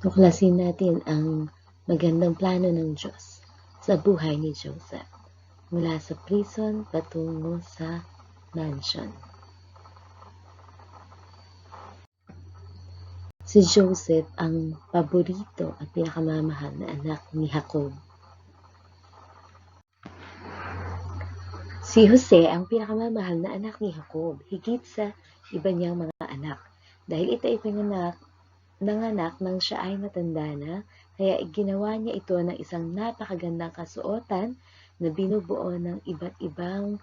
Tuklasin natin ang magandang plano ng Diyos sa buhay ni Joseph mula sa prison patungo sa mansion. Si Joseph ang paborito at pinakamamahal na anak ni Jacob. Si Jose ang pinakamamahal na anak ni Jacob, higit sa iba niyang mga anak. Dahil ito ay nanganak nang siya ay matanda na, kaya ginawa niya ito ng isang napakagandang kasuotan na binubuo ng iba't ibang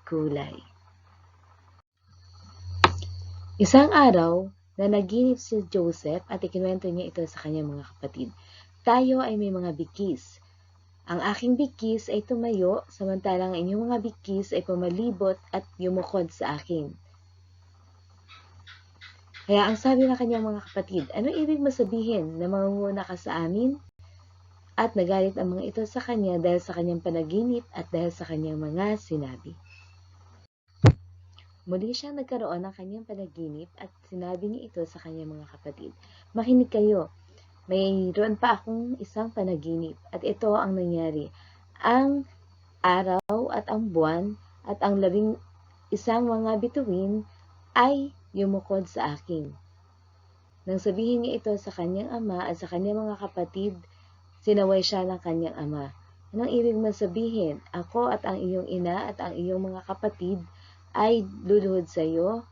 kulay. Isang araw, nanaginip si Joseph at ikinuwento niya ito sa kanyang mga kapatid. Tayo ay may mga bikis. Ang aking bikis ay tumayo, samantalang ang inyong mga bikis ay pumalibot at yumukod sa akin. Kaya ang sabi ng kanyang mga kapatid, ano ibig mo sabihin na mangunguna ka sa amin? At nagalit ang mga ito sa kanya dahil sa kanyang panaginip at dahil sa kanyang mga sinabi. Muli siyang nagkaroon ng kanyang panaginip at sinabi niya ito sa kanyang mga kapatid. Makinig kayo, mayroon pa akong isang panaginip at ito ang nangyari. Ang araw at ang buwan at ang 11 mga bituin ay yumukod sa akin. Nang sabihin niya ito sa kanyang ama at sa kanyang mga kapatid, sinaway siya ng kanyang ama. Anong ibig mo sabihin? Ako at ang iyong ina at ang iyong mga kapatid ay luluhod sa iyo?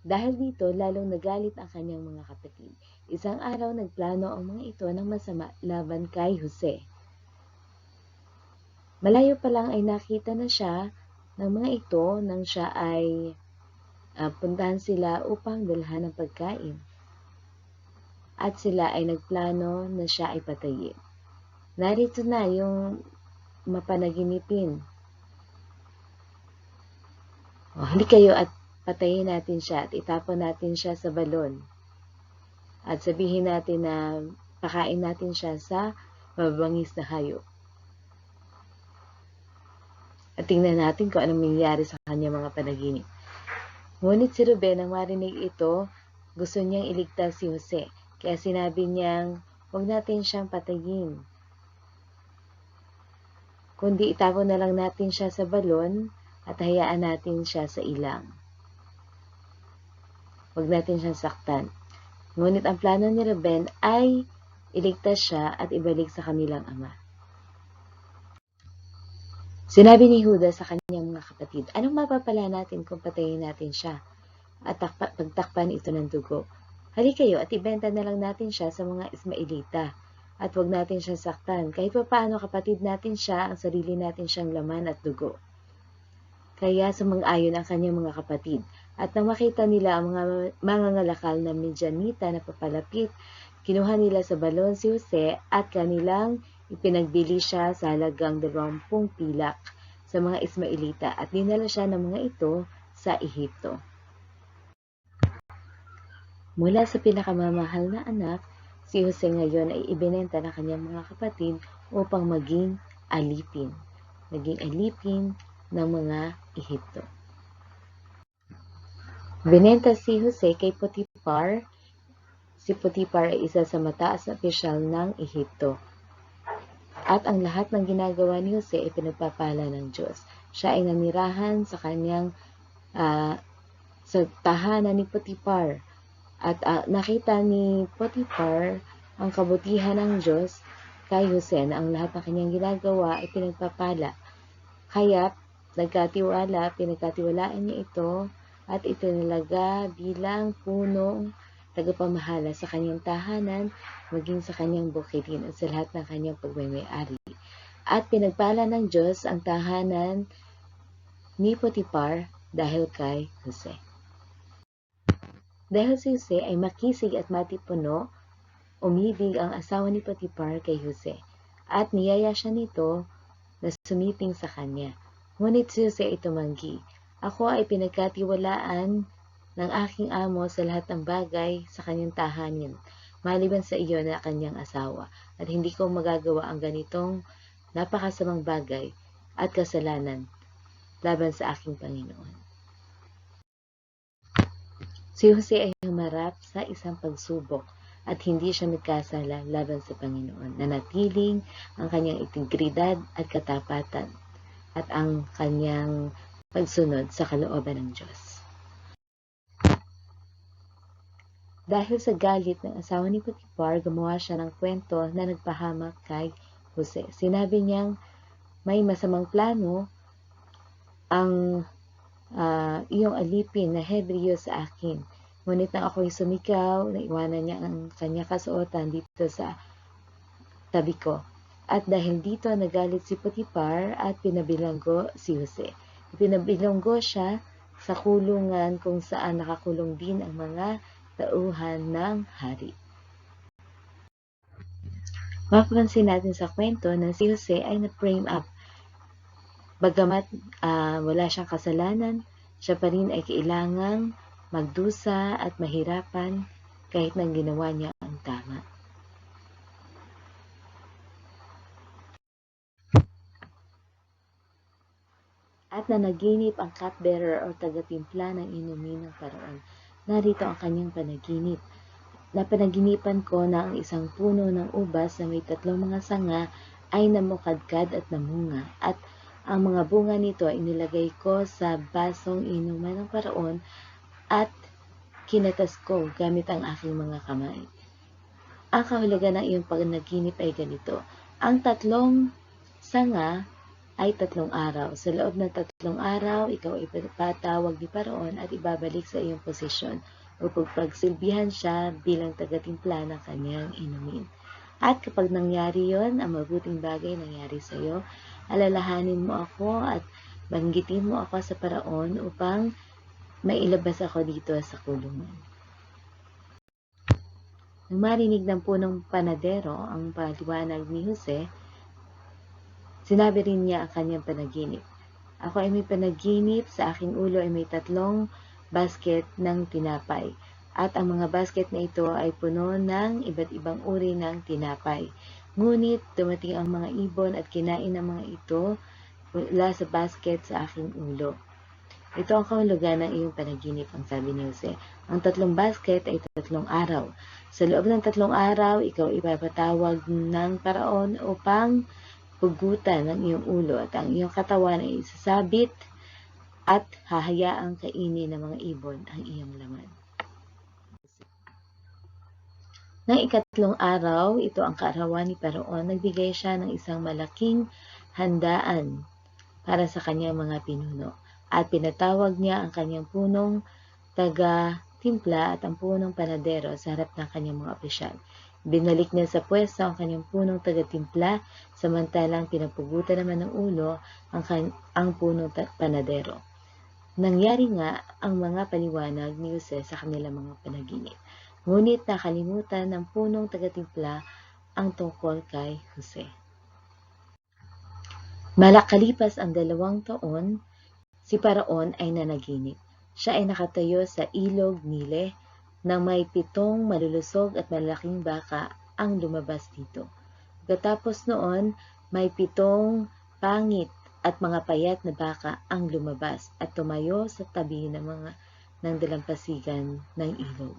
Dahil dito, lalong nagalit ang kanyang mga kapatid. Isang araw, nagplano ang mga ito ng masama laban kay Jose. Malayo pa lang ay nakita na siya ng mga ito nang siya ay puntahan sila upang dalhan ng pagkain. At sila ay nagplano na siya ay patayin. Narito na yung mapanaginipin. Halika kayo at patayin natin siya at itapon natin siya sa balon. At sabihin natin na pakain natin siya sa mababangis na hayop. At tingnan natin kung anong mangyayari sa kanyang mga panaginip. Ngunit si Ruben, nang marinig ito, gusto niyang iligtas si Jose. Kaya sinabi niyang, huwag natin siyang patayin. Kundi itapon na lang natin siya sa balon at hayaan natin siya sa ilang. Huwag natin siyang saktan. Ngunit ang plano ni Ruben ay iligtas siya at ibalik sa kanilang ama. Sinabi ni Judas sa kanyang mga kapatid, anong mapapala natin kung patayin natin siya at pagtakpan ito ng dugo? Halika kayo at ibenta na lang natin siya sa mga Ismaelita at huwag natin siyang saktan. Kahit pa paano kapatid natin siya, ang sarili natin siyang laman at dugo. Kaya sumang-ayon ang kanyang mga kapatid. At nang makita nila ang mga mangangalakal na Midyanita na papalapit, kinuha nila sa balon si Jose at kanilang ipinagbili siya sa halagang 20 pilak sa mga Ismaelita at dinala siya ng mga ito sa Ehipto. Mula sa pinakamamahal na anak, si Jose ngayon ay ibinenta ng kanyang mga kapatid upang maging alipin ng mga Ehipto. Binenta si Jose kay Potiphar. Si Potiphar ay isa sa mataas na opisyal ng Ehipto. At ang lahat ng ginagawa ni Jose ay pinagpapala ng Diyos. Siya ay nanirahan sa kanyang sa tahanan ni Potiphar. At nakita ni Potiphar ang kabutihan ng Diyos kay Jose na ang lahat ng kanyang ginagawa ay pinagpapala. Kaya pinagkatiwalaan niya ito at itinalaga bilang punong tagapamahala sa kanyang tahanan, maging sa kanyang bukidin at sa lahat ng kanyang pagmamay-ari. At pinagpala ng Diyos ang tahanan ni Potiphar dahil kay Jose. Dahil si Jose ay makisig at matipuno, umibig ang asawa ni Potiphar kay Jose at niyaya siya nito na sumiping sa kanya. Ngunit si Jose ay tumanggi. Ako ay pinagkatiwalaan ng aking amo sa lahat ng bagay sa kanyang tahanan, maliban sa iyo na kanyang asawa, at hindi ko magagawa ang ganitong napakasamang bagay at kasalanan laban sa aking Panginoon. Si Jose ay humarap sa isang pagsubok at hindi siya nagkasala laban sa Panginoon. Nanatiling ang kanyang integridad at katapatan at ang kanyang pagsunod sa kalooban ng Diyos. Dahil sa galit ng asawa ni Potiphar, gumawa siya ng kwento na nagpahamak kay Jose. Sinabi niyang may masamang plano ang iyong alipin na Hebreo sa akin. Ngunit nang ako'y sumigaw, naiwanan niya ang kanyang kasuotan dito sa tabi ko. At dahil dito, nagalit si Potiphar at pinabilanggo si Jose. Pinabilanggo siya sa kulungan kung saan nakakulong din ang mga tauhan ng hari. Mapapansin natin sa kwento na si Jose ay na-frame up. Bagamat wala siyang kasalanan, siya pa rin ay kailangang magdusa at mahirapan kahit nang ginawa niya ang tama. At nanaginip ang cupbearer o tagatimpla ng inumin ng Paraon. Narito ang kanyang panaginip. Napanaginipan ko na ang isang puno ng ubas na may 3 mga sanga ay namukadkad at namunga, at ang mga bunga nito ay nilagay ko sa basong inuman ng Paraon at kinatas ko gamit ang aking mga kamay. Ang kahulugan ng iyong panaginip ay ganito: ang 3 sanga ay 3 araw. Sa loob ng 3 araw, ikaw ay patawag ni Paraon at ibabalik sa iyong posisyon upang pagsilbihan siya bilang tagatimpla ng kanyang inumin. At kapag nangyari yon, ang mabuting bagay nangyari sa iyo, alalahanin mo ako at banggitin mo ako sa Paraon upang mailabas ako dito sa kulungan. Nang marinig ng punong panadero ang paliwanag ni Jose, sinabi rin niya ang kanyang panaginip. Ako ay may panaginip, sa aking ulo ay may 3 basket ng tinapay, at ang mga basket na ito ay puno ng iba't ibang uri ng tinapay. Ngunit dumating ang mga ibon at kinain ang mga ito mula sa basket sa aking ulo. Ito ang kahulugan ng iyong panaginip, ang sabi ni Jose. Ang 3 basket ay 3 araw. Sa loob ng 3 araw, ikaw ipapatawag ng Paraon upang pugutan ng iyong ulo at ang iyong katawan ay isasabit at hahayaang kainin ng mga ibon ang iyong laman. Nang 3 araw, ito ang kaarawan ni Paraon, nagbigay siya ng isang malaking handaan para sa kanyang mga pinuno. At pinatawag niya ang kanyang punong taga-timpla at ang punong panadero sa harap ng kanyang mga opisyal. Binalik niya sa pwesto ang kanyang punong taga-timpla, samantalang pinapugutan naman ng ulo ang punong panadero. Nangyari nga ang mga paliwanag ni Jose sa kanilang mga panaginip. Ngunit nakalimutan ng punong taga-timpla ang tungkol kay Jose. Malakalipas ang 2 taon, si Paraon ay nanaginip. Siya ay nakatayo sa ilog Nile nang may 7 malulusog at malaking baka ang lumabas dito. Pagkatapos noon, may 7 pangit at mga payat na baka ang lumabas at tumayo sa tabi ng dalampasigan ng ilog.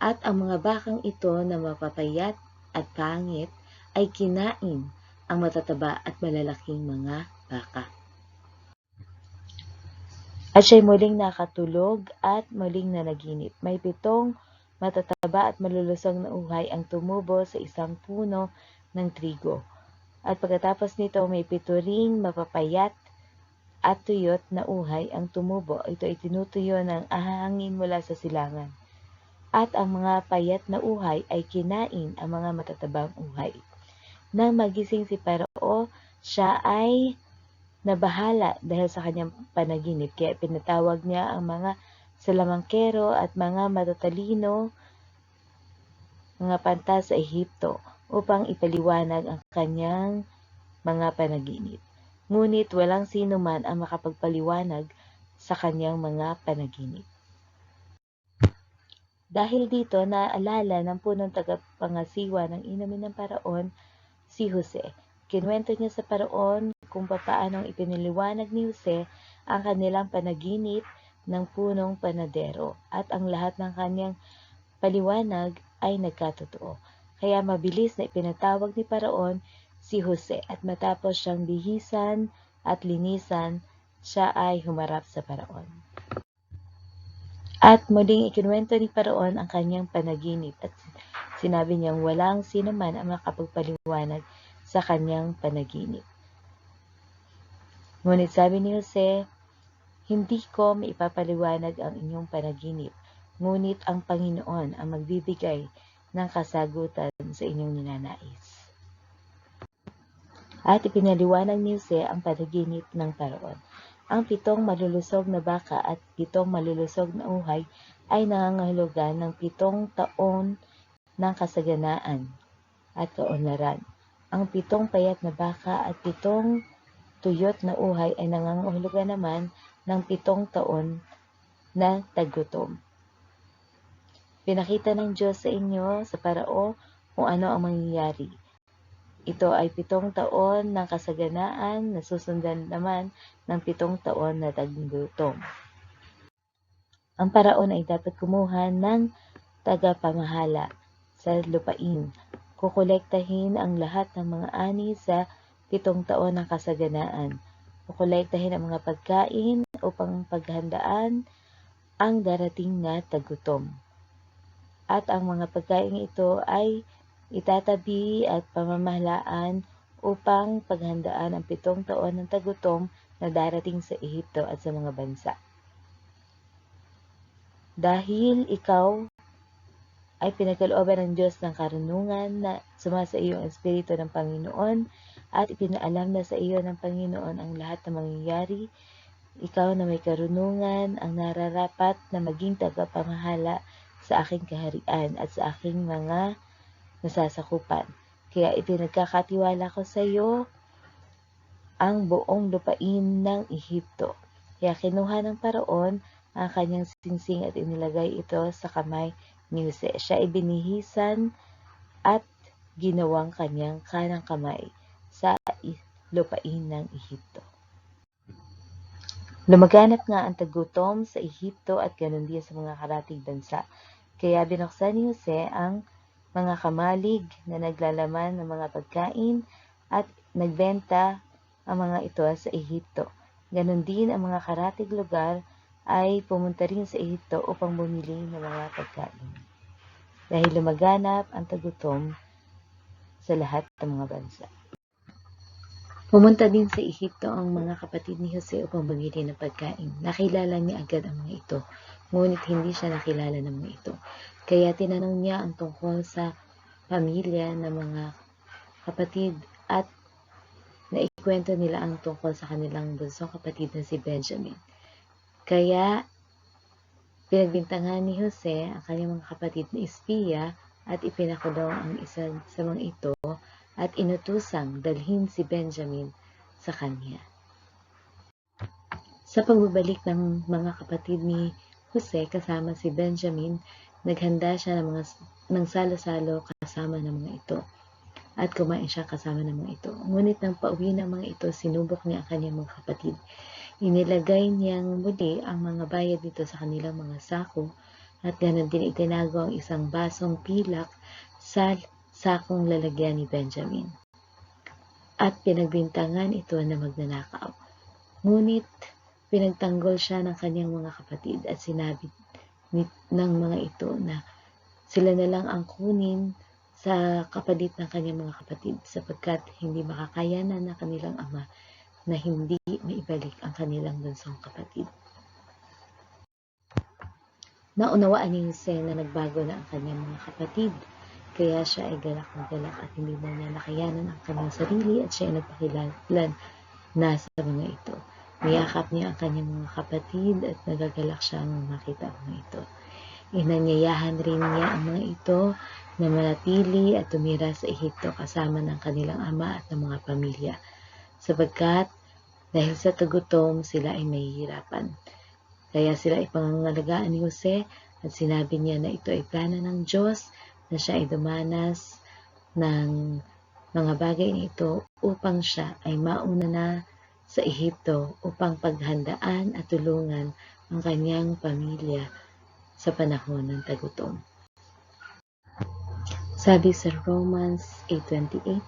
At ang mga bakang ito na mapapayat at pangit ay kinain ang matataba at malalaking mga baka. At siya'y muling nakatulog at muling nanaginip. May 7 matataba at malulusog na uhay ang tumubo sa isang puno ng trigo. At pagkatapos nito, may 7 ring mapapayat at tuyot na uhay ang tumubo. Ito ay tinutuyo ng ahangin mula sa silangan. At ang mga payat na uhay ay kinain ang mga matatabang uhay. Nang magising si Parao, siya ay nabahala dahil sa kanyang panaginip. Kaya pinatawag niya ang mga salamangkero at mga matatalino, mga pantas sa Ehipto, upang ipaliwanag ang kanyang mga panaginip. Ngunit walang sino man ang makapagpaliwanag sa kanyang mga panaginip. Dahil dito, naalala ng punong tagapangasiwa ng inumin ng Paraon si Jose. Kinuwento niya sa Paraon kung paanong ipiniliwanag ni Jose ang kanilang panaginip ng punong panadero at ang lahat ng kanyang paliwanag ay nagkatotoo. Kaya mabilis na ipinatawag ni Paraon si Jose at matapos siyang bihisan at linisan, siya ay humarap sa Paraon. At muling ikinuwento ni Paraon ang kanyang panaginip at sinabi niyang walang sino man ang makapagpaliwanag sa kanyang panaginip. Ngunit sabi ni Jose, hindi ko maipapaliwanag ang inyong panaginip, ngunit ang Panginoon ang magbibigay ng kasagutan sa inyong ninanais. At ipinaliwanag ni Jose ang panaginip ng Paraon. Ang 7 malulusog na baka at 7 malulusog na uhay ay nangangahulugan ng 7 taon ng kasaganaan at kaunlaran. Ang 7 payat na baka at 7 tuyot na uhay ay nangangahulugan naman ng 7 taon na taggutom. Pinakita ng Diyos sa inyo sa Parao kung ano ang mangyayari. Ito ay 7 taon ng kasaganaan na susundan naman ng 7 taon na taggutom. Ang Paraon ay dapat kumuha ng tagapamahala sa lupain. Kukolektahin ang lahat ng mga ani sa 7 taon ng kasaganaan. Kukolektahin ang mga pagkain upang paghandaan ang darating na taggutom. At ang mga pagkain ito ay itatabi at pamamahalaan upang paghandaan ang 7 taon ng tagutom na darating sa Ehipto at sa mga bansa. Dahil ikaw ay pinagkalooban ng Diyos ng karunungan na sumasa iyo ang Espiritu ng Panginoon at ipinaalam na sa iyo ng Panginoon ang lahat ng mangyayari, ikaw na may karunungan ang nararapat na maging tagapamahala sa aking kaharian at sa aking mga nasasakupan. Kaya ipinagkakatiwala ko sa iyo ang buong lupain ng Ehipto. Kaya kinuha ng Paraon ang kanyang singsing at inilagay ito sa kamay ni Jose. Siya ay binihisan at ginawang kanyang kanang kamay sa lupain ng Ehipto. Lumaganap nga ang tagutom sa Ehipto at ganon din sa mga karatig bansa. Kaya binuksan ni Jose ang mga kamalig na naglalaman ng mga pagkain at nagbenta ang mga ito sa Ehipto. Ganon din ang mga karatig lugar ay pumunta rin sa Ehipto upang bumili ng mga pagkain. Dahil lumaganap ang tagutom sa lahat ng mga bansa. Pumunta din sa Ehipto ang mga kapatid ni Jose upang bumili ng pagkain. Nakilala niya agad ang mga ito, ngunit hindi siya nakilala ng mga ito. Kaya tinanong niya ang tungkol sa pamilya ng mga kapatid at naikwento nila ang tungkol sa kanilang bunsong kapatid na si Benjamin. Kaya pinagbintangan ni Jose ang kanyang mga kapatid na espiya at ipinakulong ang isa sa mga ito at inutusang dalhin si Benjamin sa kanya. Sa pagbabalik ng mga kapatid ni Jose kasama si Benjamin, naghanda siya ng salo-salo kasama ng mga ito at kumain siya kasama ng mga ito. Ngunit nang pauwi ng mga ito, sinubok niya ang kanyang mga kapatid. Inilagay niyang muli ang mga bayad nito sa kanilang mga sako at ganon din itinago ang isang basong pilak sa sakong lalagyan ni Benjamin. At pinagbintangan ito na magnanakaw. Ngunit pinagtanggol siya ng kanyang mga kapatid at sinabi ng mga ito na sila na lang ang kunin sa kapalit ng kanyang mga kapatid sapagkat hindi makakayanan ng kanilang ama na hindi maibalik ang kanilang bunsong kapatid. Naunawaan ni Jose na nagbago na ang kanyang mga kapatid, kaya siya ay galak na galak at hindi na niya nakayanan ang kanyang sarili at siya ay nagpakilalan na sa mga ito. Niyakap niya ang kanyang mga kapatid at nagagalak siyang makita ang mga ito. Inanyayahan rin niya ang mga ito na manatili at tumira sa Ehipto kasama ng kanilang ama at ng mga pamilya, sapagkat dahil sa tagutom sila ay mahihirapan. Kaya sila ay pangangalagaan ni Jose at sinabi niya na ito ay plano ng Diyos na siya ay dumanas ng mga bagay na ito upang siya ay mauna na sa Ehipto upang paghandaan at tulungan ang kanyang pamilya sa panahon ng tagutom. Sabi sa Romans 8:28,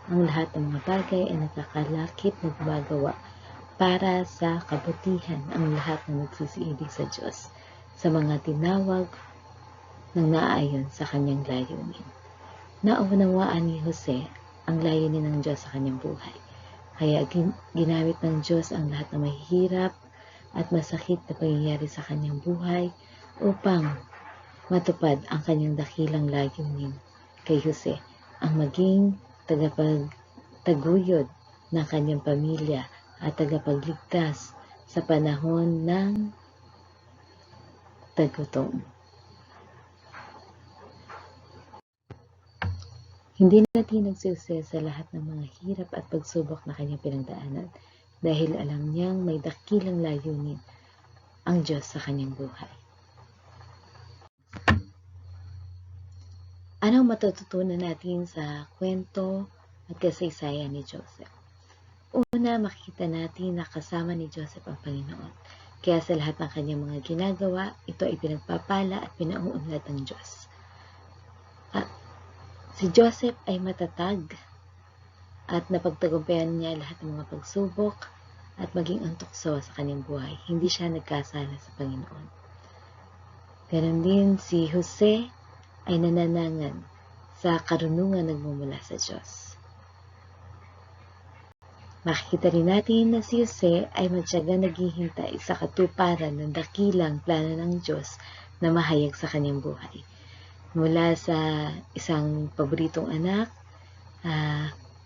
ang lahat ng mga bagay ay nagkakalakip na gumagawa para sa kabutihan ang lahat ng nagsisiibig sa Diyos, sa mga tinawag ng naaayon sa kanyang layunin. Naunawaan ni Jose ang layunin ng Diyos sa kanyang buhay. Kaya ginamit ng Diyos ang lahat ng mahihirap at masakit na pangyayari sa kanyang buhay upang matupad ang kanyang dakilang layunin kay Jose, ang maging tagapagtaguyod ng kanyang pamilya at tagapagligtas sa panahon ng tagutom. Hindi natinag si Jose sa lahat ng mga hirap at pagsubok na kanyang pinagdaanan dahil alam niyang may dakilang layunin ang Diyos sa kanyang buhay. Anong matututunan natin sa kwento at kasaysayan ni Joseph? Una, makikita natin na kasama ni Joseph ang Panginoon. Kaya sa lahat ng kanyang mga ginagawa, ito ay pinagpapala at pinauunlad ng Diyos. Si Joseph ay matatag at napagtagumpayan niya lahat ng mga pagsubok at maging ang tukso sa kanyang buhay. Hindi siya nagkasala sa Panginoon. Ganon din si Jose ay nananangan sa karunungan nagmumula sa Diyos. Makikita rin natin na si Jose ay matyagang naghihintay sa katuparan ng dakilang plano ng Diyos na mahayag sa kanyang buhay. Mula sa isang paboritong anak,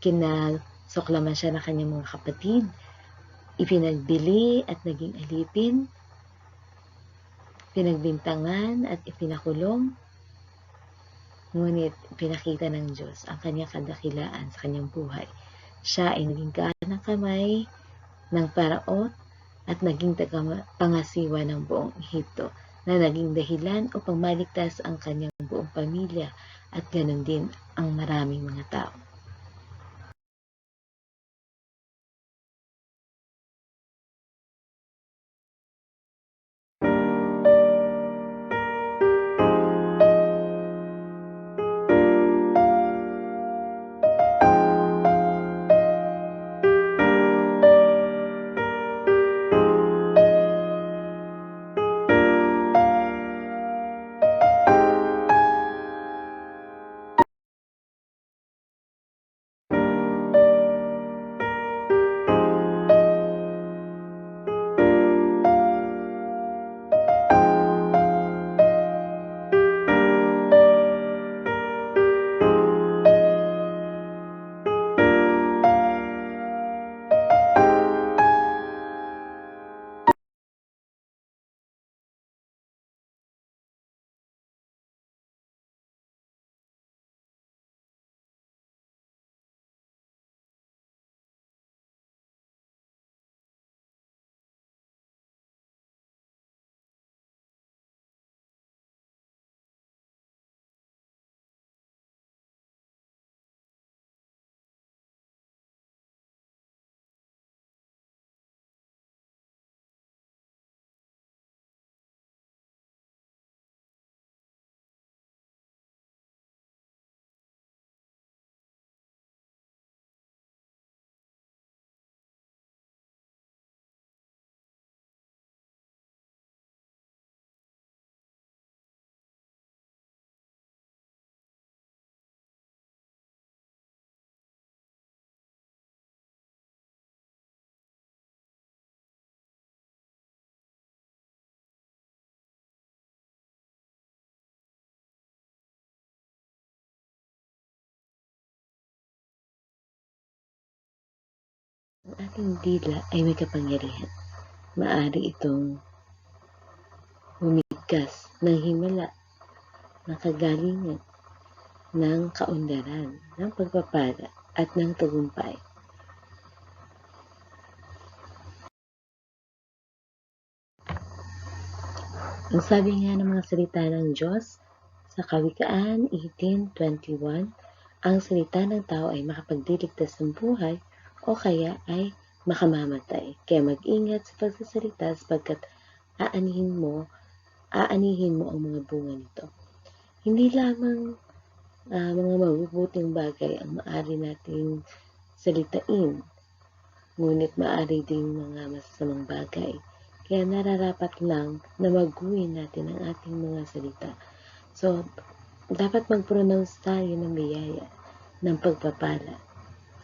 kinasuklaman siya ng kanyang mga kapatid, ipinagbili at naging alipin, pinagbintangan at ipinakulong, ngunit pinakita ng Diyos ang kanyang kadakilaan sa kanyang buhay. Siya ay naging kanang kamay ng Paraot at naging tagapangasiwa ng buong Ehipto na naging dahilan upang maligtas ang kanyang buong pamilya at ganon din ang maraming mga tao. Ang ating dila ay may kapangyarihan. Maaari itong humigkas ng himala, ng kagalingan, ng kaunlaran, ng pagpapala at ng tagumpay. Ang sabi nga ng mga salita ng Diyos sa Kawikaan 18:21, ang salita ng tao ay makapagdiligtas ng buhay o kaya ay makamamatay. Kaya mag-ingat sa pagsasalita sapagkat aanihin mo ang mga bunga nito. Hindi lamang mga mabubuting bagay ang maaari nating salitain, ngunit maaari ding mga masasamang bagay. Kaya nararapat lang na maguhin natin ang ating mga salita. So, dapat mag-pronounce tayo ng biyaya, ng pagpapala,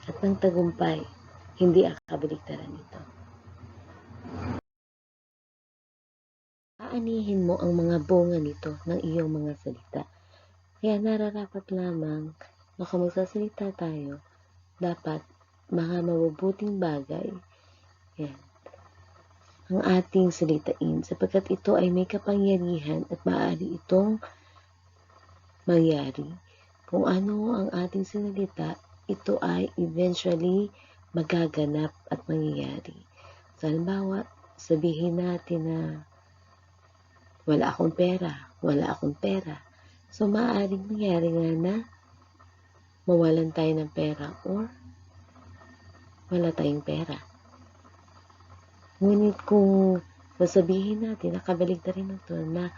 at ng tagumpay, hindi ang kabaligtaran nito. Aanihin mo ang mga bunga nito ng iyong mga salita. Kaya nararapat lamang na kung magsasalita tayo, dapat mga mabubuting bagay, yan, ang ating salitain, sapagkat ito ay may kapangyarihan at maaari itong mangyari. Kung ano ang ating sinalita, ito ay eventually magaganap at mangyayari. So, halimbawa, sabihin natin na wala akong pera. So, maaaring mangyari nga na mawalan tayo ng pera or wala tayong pera. Ngunit kung sasabihin natin, nakabaligtarin ito na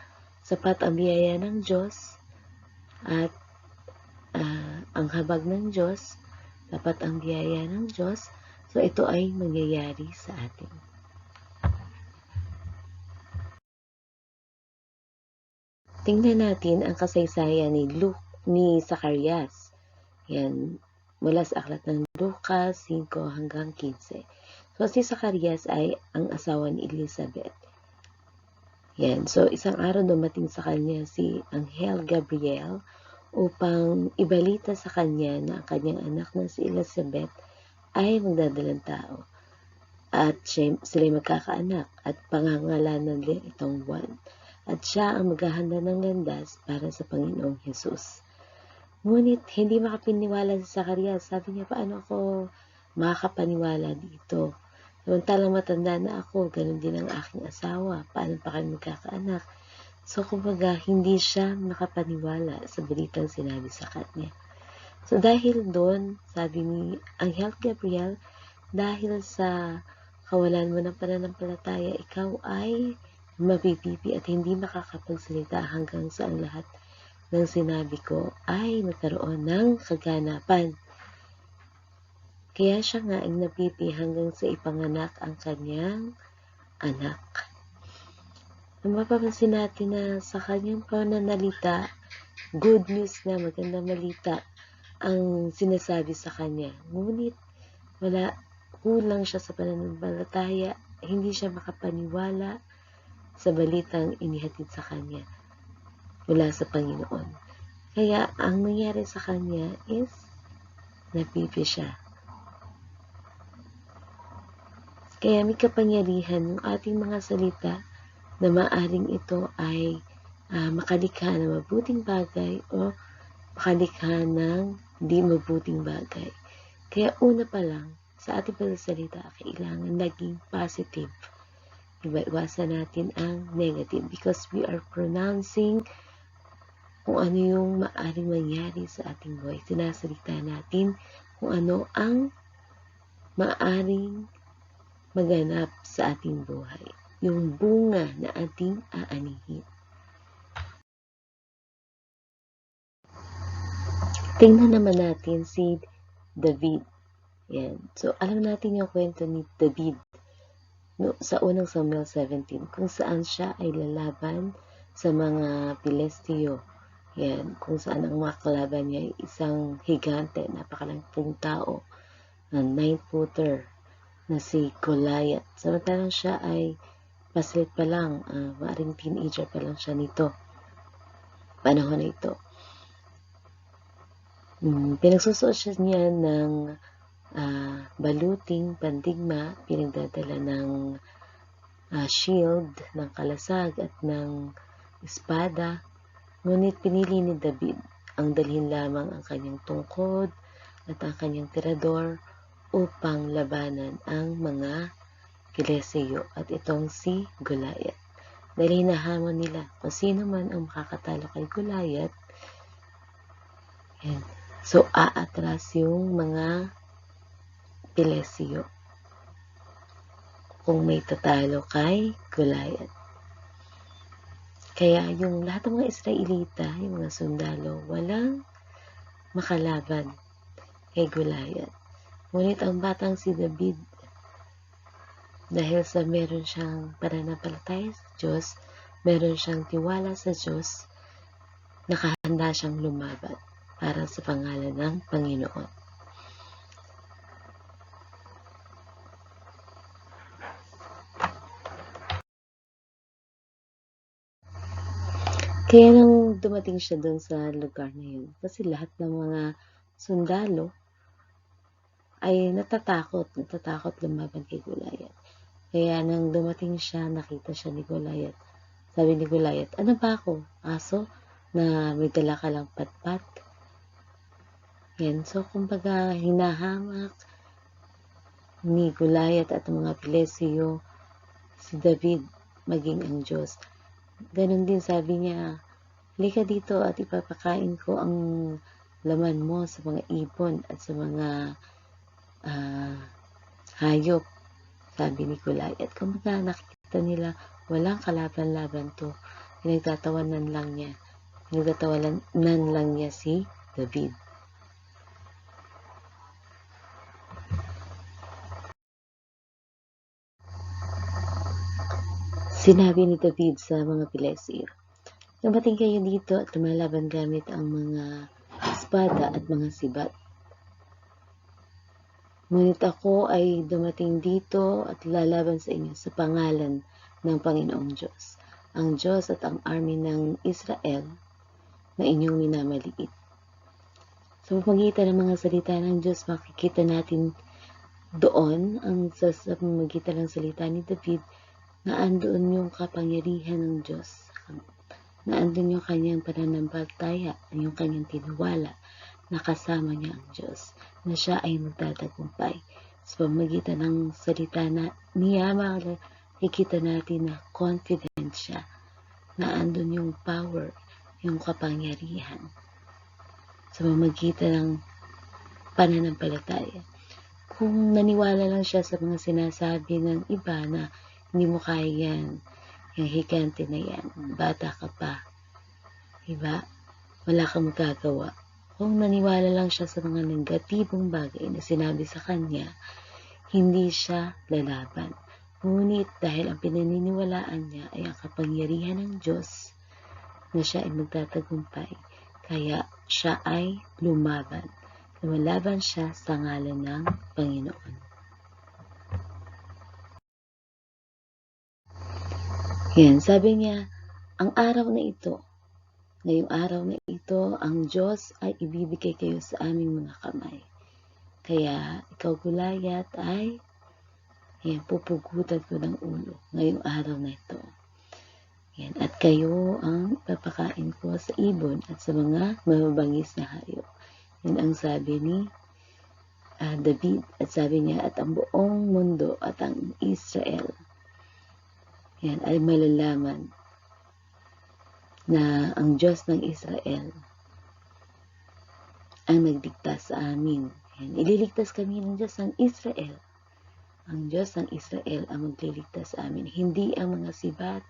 sapat ang biyaya ng Diyos at ang habag ng Diyos, sapat ang biyaya ng Diyos, so ito ay mangyayari sa atin. Tingnan natin ang kasaysayan ni Zacarias. Yan, mula sa aklat ng Lucas 5 hanggang 15. So, si Zacarias ay ang asawa ni Elizabeth. Yan, so isang araw dumating sa kanya si Anghel Gabriel upang ibalita sa kanya na ang kanyang anak na si Elizabeth ay magdadalang tao. At sila'y magkakaanak at pangangalanan nila itong Juan. At siya ang maghahanda ng landas para sa Panginoong Hesus. Ngunit hindi makapaniwala si Zacarias. Sabi niya, paano ako makakapaniwala dito? Samantalang matanda na ako, ganun din ang aking asawa. Paano pa kami magkakaanak? So, kumbaga, hindi siya makapaniwala sa balitang sinabi sa kanya. So, dahil doon, sabi ni Anghel Gabriel, dahil sa kawalan mo ng pananampalataya, ikaw ay mapipipi at hindi makakapagsalita hanggang sa ang lahat ng sinabi ko ay magkaroon ng kaganapan. Kaya siya nga ay napipi hanggang sa ipanganak ang kanyang anak. Mapapansin natin na sa kanyang pananalita, good news na magandang malita ang sinasabi sa kanya. Ngunit kulang siya sa pananampalataya, hindi siya makapaniwala sa balitang inihatid sa kanya mula sa Panginoon. Kaya ang nangyari sa kanya is napipi siya. Kaya may kapangyarihan ng ating mga salita na maaring ito ay makalikha ng mabuting bagay o makalikha ng di mabuting bagay. Kaya una pa lang, sa ating pagsasalita, kailangan naging positive. Iwasan natin ang negative because we are pronouncing kung ano yung maaaring mangyari sa ating buhay. Sinasalita natin kung ano ang maaaring maganap sa ating buhay. Yung bunga na ating aanihin. Tingnan naman natin si David. Yan. So, alam natin yung kwento ni David sa unang Samuel 17, kung saan siya ay lalaban sa mga Pilisteo. Yan, kung saan ang mga kalaban niya ay isang higante, napakalaking tao, na 9-footer na si Goliath. Samantalang siya ay paslit pa lang, maaring teenager pa lang siya nito. Panahon na ito. Pinagsusuot siya niya ng baluting pandigma, pinagdadala ng shield, ng kalasag at ng espada. Ngunit pinili ni David ang dalhin lamang ang kanyang tungkod at ang kanyang tirador upang labanan ang mga Kileseo at itong si Goliath. Dahil hinahamon nila kung sino man ang makakatalo kay Goliath, yan. So aatras yung mga Pileseo kung may tatalo kay Goliath. Kaya yung lahat ng mga Israelita, yung mga sundalo, walang makalaban kay Goliath. Ngunit ang batang si David, dahil sa meron siyang pananampalataya sa Diyos, meron siyang tiwala sa Diyos, nakahanda siyang lumaban para sa pangalan ng Panginoon. Kaya nang dumating siya doon sa lugar na yun, kasi lahat ng mga sundalo ay natatakot lumaban kay Goliath. Kaya nang dumating siya, nakita siya ni Goliath. Sabi ni Goliath, ano ba ako? Aso? Na may dala ka lang patpat? Yan. So, kumbaga, hinahamak ni Goliath at mga Pilesiyo si David maging ang Diyos. Ganon din sabi niya, halika dito at ipapakain ko ang laman mo sa mga ibon at sa mga hayop, sabi ni Goliath. Kumbaga nakita nila walang kalaban-laban to. Pinagtatawanan lang niya si David. Sinabi ni David sa mga Pilesiyo, dumating kayo dito at lumalaban gamit ang mga espada at mga sibat. Ngunit ako ay dumating dito at lalaban sa inyo sa pangalan ng Panginoong Diyos, ang Diyos at ang army ng Israel na inyong minamaliit. Sa pamamagitan ng mga salita ng Diyos, makikita natin doon, sa pamamagitan ng salita ni David, na andoon yung kapangyarihan ng Diyos, na andun yung kanyang pananampalataya, yung kanyang tiniwala, na kasama niya ang Diyos, na siya ay magtatagumpay. Sa pamamagitan ng salita na niya, makikita natin na confident siya, na andun yung power, yung kapangyarihan, sa pamamagitan ng pananampalataya. Kung naniwala lang siya sa mga sinasabi ng iba na hindi mo kaya yan, yung higante na yan, bata ka pa, diba? Wala kang magagawa. Kung naniwala lang siya sa mga negatibong bagay na sinabi sa kanya, hindi siya lalaban. Ngunit dahil ang pinaniniwalaan niya ay ang kapangyarihan ng Diyos, na siya ay magtatagumpay, kaya siya ay lumaban. Lumalaban siya sa ngalan ng Panginoon. Yan, sabi niya, ang araw na ito, ngayong araw na ito, ang Diyos ay ibibigay kayo sa aming mga kamay. Kaya ikaw, Goliath, ay pupugutan ko ng ulo ngayong araw na ito. Yan, at kayo ang papakain ko sa ibon at sa mga mababangis na hayop. Yan ang sabi ni David. At sabi niya, at ang buong mundo at ang Israel, yan, ay malalaman na ang Diyos ng Israel ang nagligtas sa amin. Yan, ililigtas kami ng Diyos ng Israel. Ang Diyos ng Israel ang magliligtas sa amin. Hindi ang mga sibat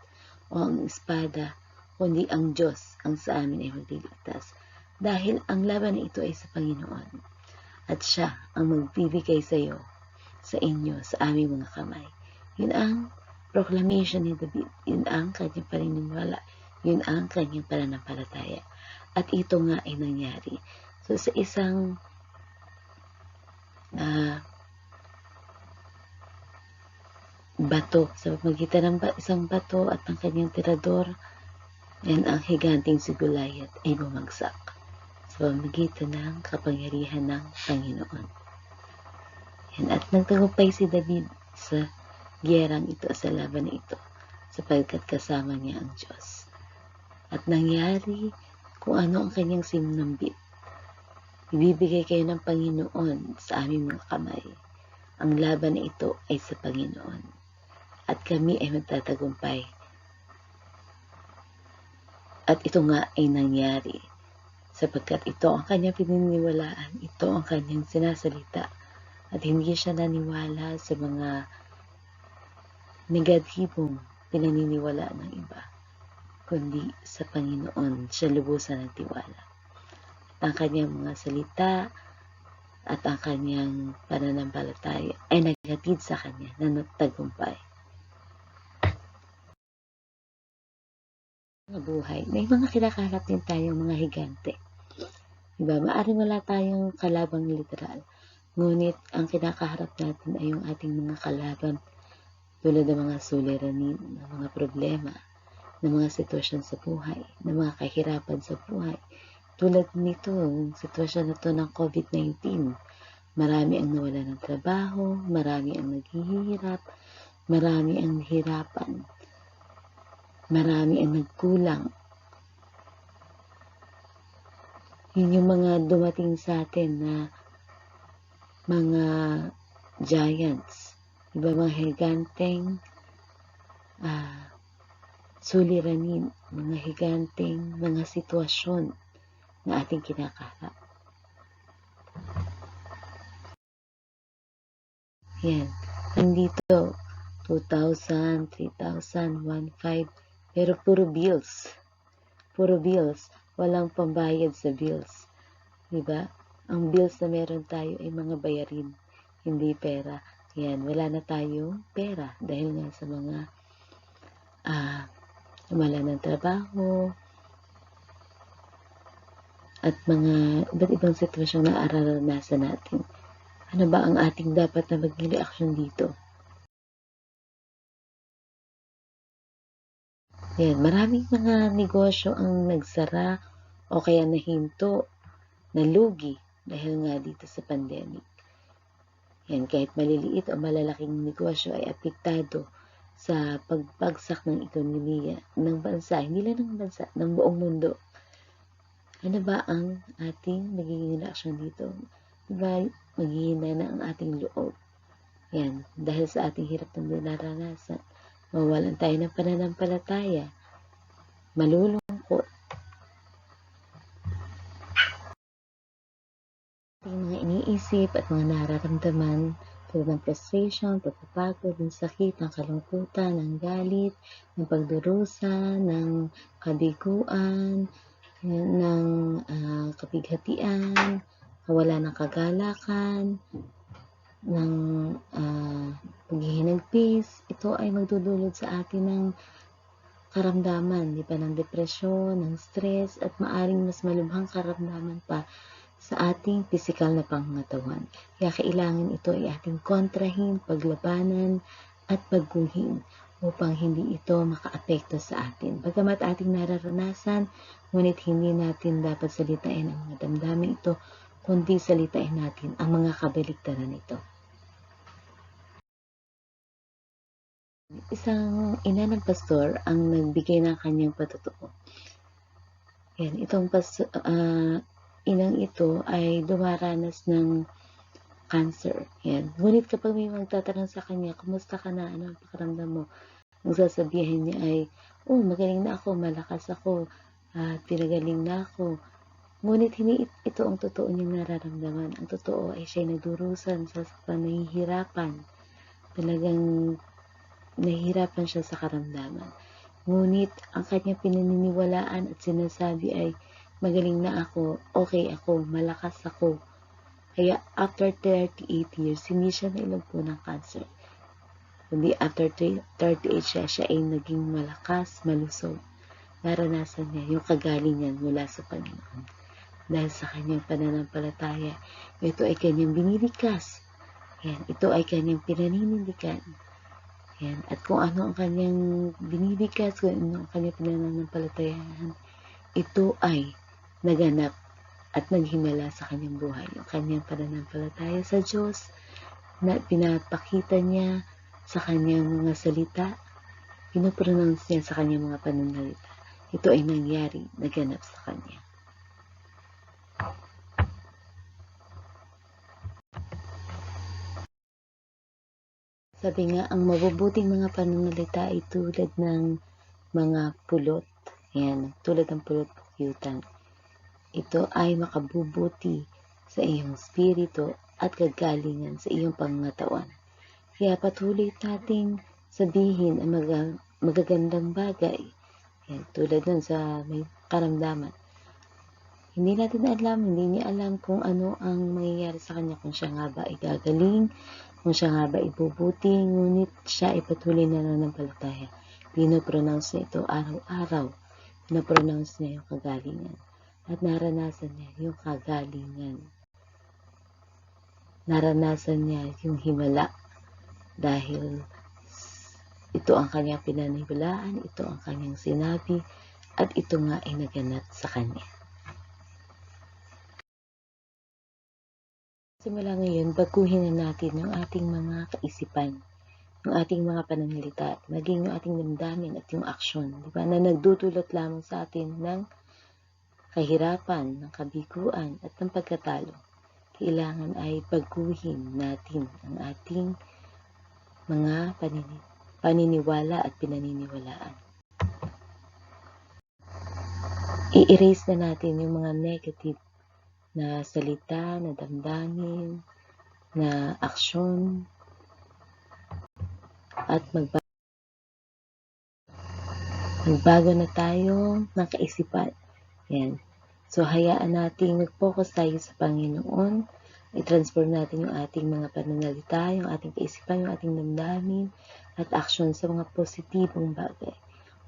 o ang espada, kundi ang Diyos ang sa amin ay magliligtas. Dahil ang laban na ito ay sa Panginoon. At siya ang magbibigay sa iyo, sa inyo, sa aming mga kamay. Yun ang proclamation ni David. Yun ang kanyang paniniwala. Yun ang kanyang pananampalataya. At ito nga ay nangyari. So sa isang bato, sa pamagitan ng isang bato at ng kanyang tirador, yan ang higanting si Goliath ay bumagsak sa pamamagitan ng kapangyarihan ng Panginoon. Yan, at nagtagumpay si David sa giyerang ito, sa laban na ito, sapagkat kasama niya ang Diyos. At nangyari kung ano ang kanyang sinambit. Ibibigay kayo ng Panginoon sa aming mga kamay. Ang laban na ito ay sa Panginoon. At kami ay magtatagumpay. At ito nga ay nangyari. Sapagkat ito ang kanyang pininiwalaan, ito ang kanyang sinasalita. At hindi siya naniwala sa mga negatibong pinaniniwalaan ng iba. kundi sa Panginoon siya lubusan ng tiwala. Ang kanyang mga salita at ang kanyang pananampalataya ay naghatid sa kanya na nagtagumpay. Mga buhay, may mga kinakaharap din tayong mga higante. Diba? Maaring wala tayong kalabang literal, ngunit ang kinakaharap natin ay yung ating mga kalaban tulad ng mga suliranin, ng mga problema, ng mga sitwasyon sa buhay, ng mga kahirapan sa buhay. Tulad nito, yung sitwasyon na to ng COVID-19, marami ang nawala ng trabaho, marami ang naghihirap, marami ang nahirapan, marami ang nagkulang. Yun yung mga dumating sa atin na mga giants, iba mga higanteng suliranin, mga higanteng mga sitwasyon na ating kinakaharap. Yan, nandito 2,000, 3,000, 1,500, pero puro bills, walang pambayad sa bills, diba? Ang bills na meron tayo ay mga bayarin, hindi pera. Yan, wala na tayong pera dahil nga sa mga wala ng trabaho at mga iba't ibang sitwasyon na araranasan natin. Ano ba ang ating dapat na maging reaksyon dito? Yan, maraming mga negosyo ang nagsara o kaya nahinto, nalugi dahil nga dito sa pandemic. Yan, kahit maliliit o malalaking negosyo ay apektado sa pagbagsak ng ekonomiya ng bansa, hindi lang ng bansa, ng buong mundo. Ano ba ang ating magiging reaksyon dito? Diba, maghihina na ang ating loob. Yan, dahil sa ating hirap na naranasan, mawalan tayo ng pananampalataya, malulungkot. Ating mga iniisip at mga nararamdaman tulad ng frustration, pagpapagod, ng sakit, ng kalungkutan, ng galit, ng pagdurusa, ng kabiguan, ng kapighatian, kawalan ng kagalakan, ng paghihinagpis. Ito ay magdudulot sa atin ng karamdaman, di ba, ng depresyon, ng stress, at maaring mas malubhang karamdaman pa sa ating pisikal na pangangatawan. Kaya kailangan ito ay ating kontrahin, paglabanan, at pagguhin upang hindi ito makaapekto sa atin. Bagamat ating nararanasan, ngunit hindi natin dapat salitain ang mga damdamin ito, kundi salitain natin ang mga kabaliktaran nito. Isang ina ng pastor ang nagbigay ng kanyang patotoo. Yan, itong inang ito ay dumaranas ng cancer. Yan. Ngunit kapag may magtatanong sa kanya, kumusta ka na? Ano ang pakiramdam mo? Ang sasabihin niya ay, magaling na ako, malakas ako, pinagaling na ako. Ngunit hindi ito ang totoo niyang nararamdaman. Ang totoo ay siya'y nagdurusan sa panahihirapan. Talagang nahihirapan siya sa karamdaman. Ngunit ang kanyang pinaniniwalaan at sinasabi ay, magaling na ako, okay ako, malakas ako. Kaya after 38 years, hindi siya nailagpo ng cancer. Kundi after 38 siya ay naging malakas, malusog. Naranasan niya yung kagalingan mula sa Panginoon. Dahil sa kanyang pananampalataya, ito ay kanyang binilikas. Yan, ito ay kanyang pinaninindigan. Yan, at kung ano ang kanyang binilikas, kung ano ang kanyang pananampalatayaan, ito ay naganap at naghimala sa kanyang buhay. Yung kanyang pananampalataya sa Diyos na pinapakita niya sa kanyang mga salita, pinopronounce niya sa kanyang mga pananalita. Ito ay nangyari, naganap sa kanya. Sabi nga, ang mabubuting mga pananalita ay tulad ng mga pulot. Yan, tulad ng pulot-pukyutan. Ito ay makabubuti sa iyong spirito at kagalingan sa iyong pangangatawan. Kaya patuloy nating sabihin ang magagandang bagay. Yan, tulad nun sa may karamdaman. Hindi natin alam, hindi niya alam kung ano ang mangyayari sa kanya, kung siya nga ba ay gagaling, kung siya nga ba ibubuti, ngunit siya ay patuloy na nananampalataya. Pinopronounce niya ito araw-araw. Pinopronounce niya yung kagalingan. At naranasan niya yung kagalingan. Naranasan niya yung himala dahil ito ang kanyang pinaniwalaan, ito ang kanyang sinabi, at ito nga ay naganap sa kanya. Simula ngayon, baguhin na natin yung ating mga kaisipan, yung ating mga pananalita, maging yung ating damdamin at yung aksyon, di ba, na nagdudulot lamang sa atin ng kahirapan, ng kabiguan at ng pagkatalo. Kailangan ay baguhin natin ang ating mga paniniwala at pinaniniwalaan. I-erase na natin yung mga negative na salita, na damdamin, na aksyon, at magbago na tayo ng kaisipan. Yan. So, hayaan natin mag-focus tayo sa Panginoon. I-transform natin yung ating mga pananalita, yung ating kaisipan, yung ating damdamin, at aksyon sa mga positibong bagay.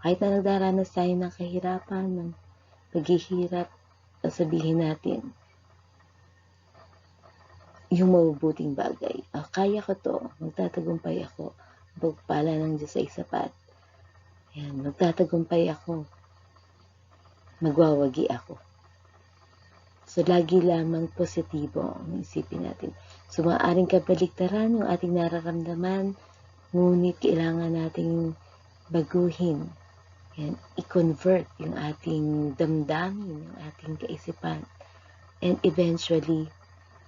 Kahit na nagdaranas tayo ng kahirapan, ng paghihirap, sabihin natin yung mabubuting bagay. Kaya ko to, magtatagumpay ako. Pagpala ng Diyos ay sapat. Yan, magtatagumpay ako. Magwawagi ako. So, lagi lamang positibo ang isipin natin. So, maaaring kabaliktaran yung ating nararamdaman, ngunit kailangan nating baguhin. Yan, i-convert yung ating damdamin, yung ating kaisipan. And eventually,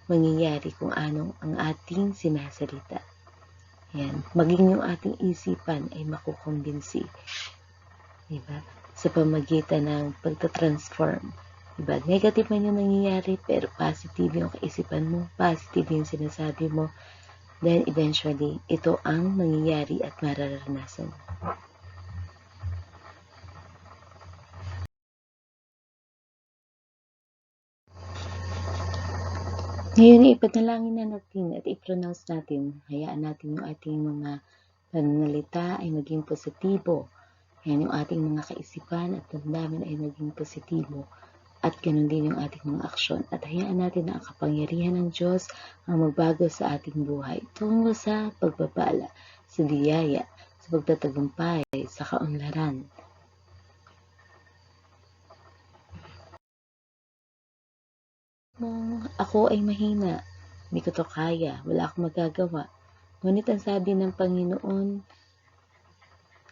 mangyayari kung anong ang ating sinasalita. Yan. Maging yung ating isipan ay makukumbinsi. Diba? Sa pamagitan ng pagtatransform. Diba? Negative man yung nangyayari, pero positive yung kaisipan mo, positive yung sinasabi mo, then eventually, ito ang mangyayari at mararanasan mo. Ngayon, ipanalangin na natin at i-pronounce natin. Hayaan natin yung ating mga pananalita ay maging positibo. Yan, yung ating mga kaisipan at damdamin ay maging positibo. At ganun din yung ating mga aksyon. At hayaan natin na ang kapangyarihan ng Diyos ang magbago sa ating buhay tungo sa pagpapala, sa biyaya, sa pagtatagumpay, sa kaunlaran. Ako ay mahina, hindi ko to kaya, wala akong magagawa. Ngunit ang sabi ng Panginoon,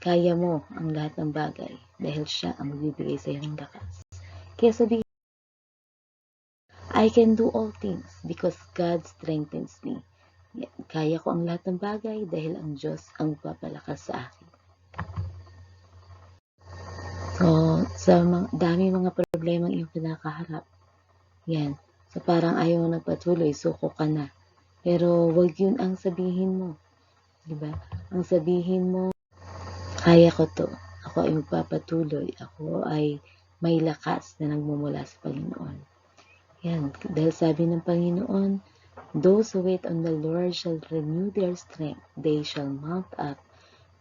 kaya mo ang lahat ng bagay dahil siya ang magbibigay sa iyo ng lakas. Kaya sabihin, I can do all things because God strengthens me. Kaya ko ang lahat ng bagay dahil ang Diyos ang magpapalakas sa akin. So, sa dami mga problemang iyong kinakaharap, yan. So, parang ayaw mo nagpatuloy, suko ka na. Pero, wag yun ang sabihin mo. Diba? Ang sabihin mo, kaya ko to. Ako ay magpapatuloy. Ako ay may lakas na nagmumula sa Panginoon. Yan. Dahil sabi ng Panginoon, those who wait on the Lord shall renew their strength. They shall mount up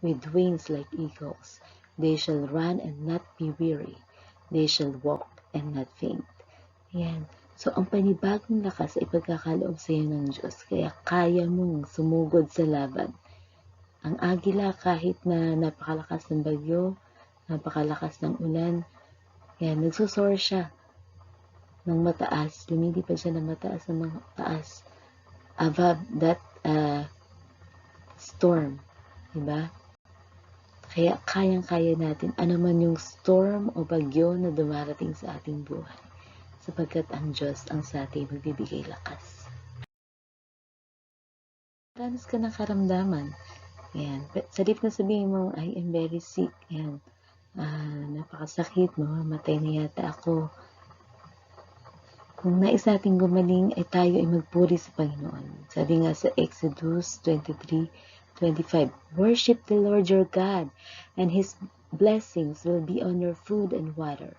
with wings like eagles. They shall run and not be weary. They shall walk and not faint. Yan. So, ang panibagong lakas ay pagkakaloob sa iyo ng Diyos. Kaya kaya mong sumugod sa laban. Ang agila, kahit na napakalakas ng bagyo, napakalakas ng ulan, yan, nagsusoar siya ng mataas. Lumilipad siya ng mataas ng mataas above that storm. Diba? Kaya kayang-kaya natin ano man yung storm o bagyo na dumarating sa ating buhay. Sapagkat ang Diyos ang sa atin magbibigay lakas. Ranas ka ng karamdaman. Ayan. Sa halip na sabihin mo, I am very sick. Ayan. Napakasakit, mamamatay na yata ako. Kung nais nating gumaling, ay tayo ay magpuri sa Panginoon. Sabi nga sa Exodus 23:25, worship the Lord your God and His blessings will be on your food and water.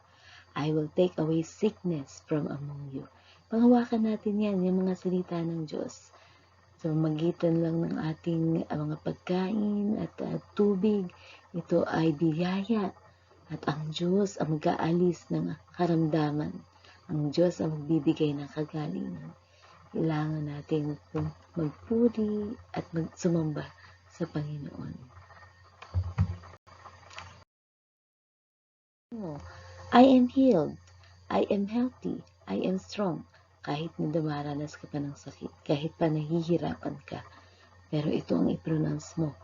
I will take away sickness from among you. Panghawakan natin yan, yung mga salita ng Diyos. So, magitan lang ng ating mga pagkain at tubig, ito ay biyaya. At ang Diyos ang mag-aalis ng karamdaman. Ang Diyos ang magbibigay ng kagalingan. Kailangan natin magpuri at sumamba sa Panginoon. I am healed. I am healthy. I am strong. Kahit na dumaranas ka pa ng sakit, kahit pa nahihirapan ka, pero ito ang i-pronounce mo.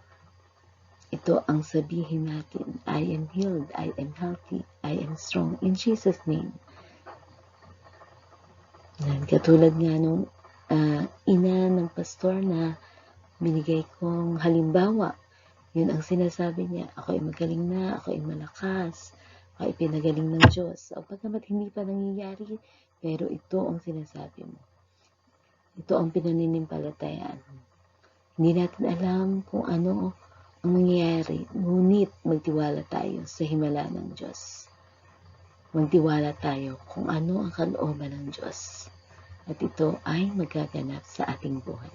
Ito ang sabihin natin, I am healed, I am healthy, I am strong, in Jesus' name. Katulad nga nung ina ng pastor na binigay kong halimbawa, yun ang sinasabi niya, ako ay magaling na, ako ay malakas, ako ay pinagaling ng Diyos. O pagkamat hindi pa nangyayari, pero ito ang sinasabi mo. Ito ang pinaninimpalatayaan mo. Hindi natin alam kung ano ang mangyayari, ngunit magtiwala tayo sa himala ng Diyos. Magtiwala tayo kung ano ang kalooban ng Diyos. At ito ay magaganap sa ating buhay.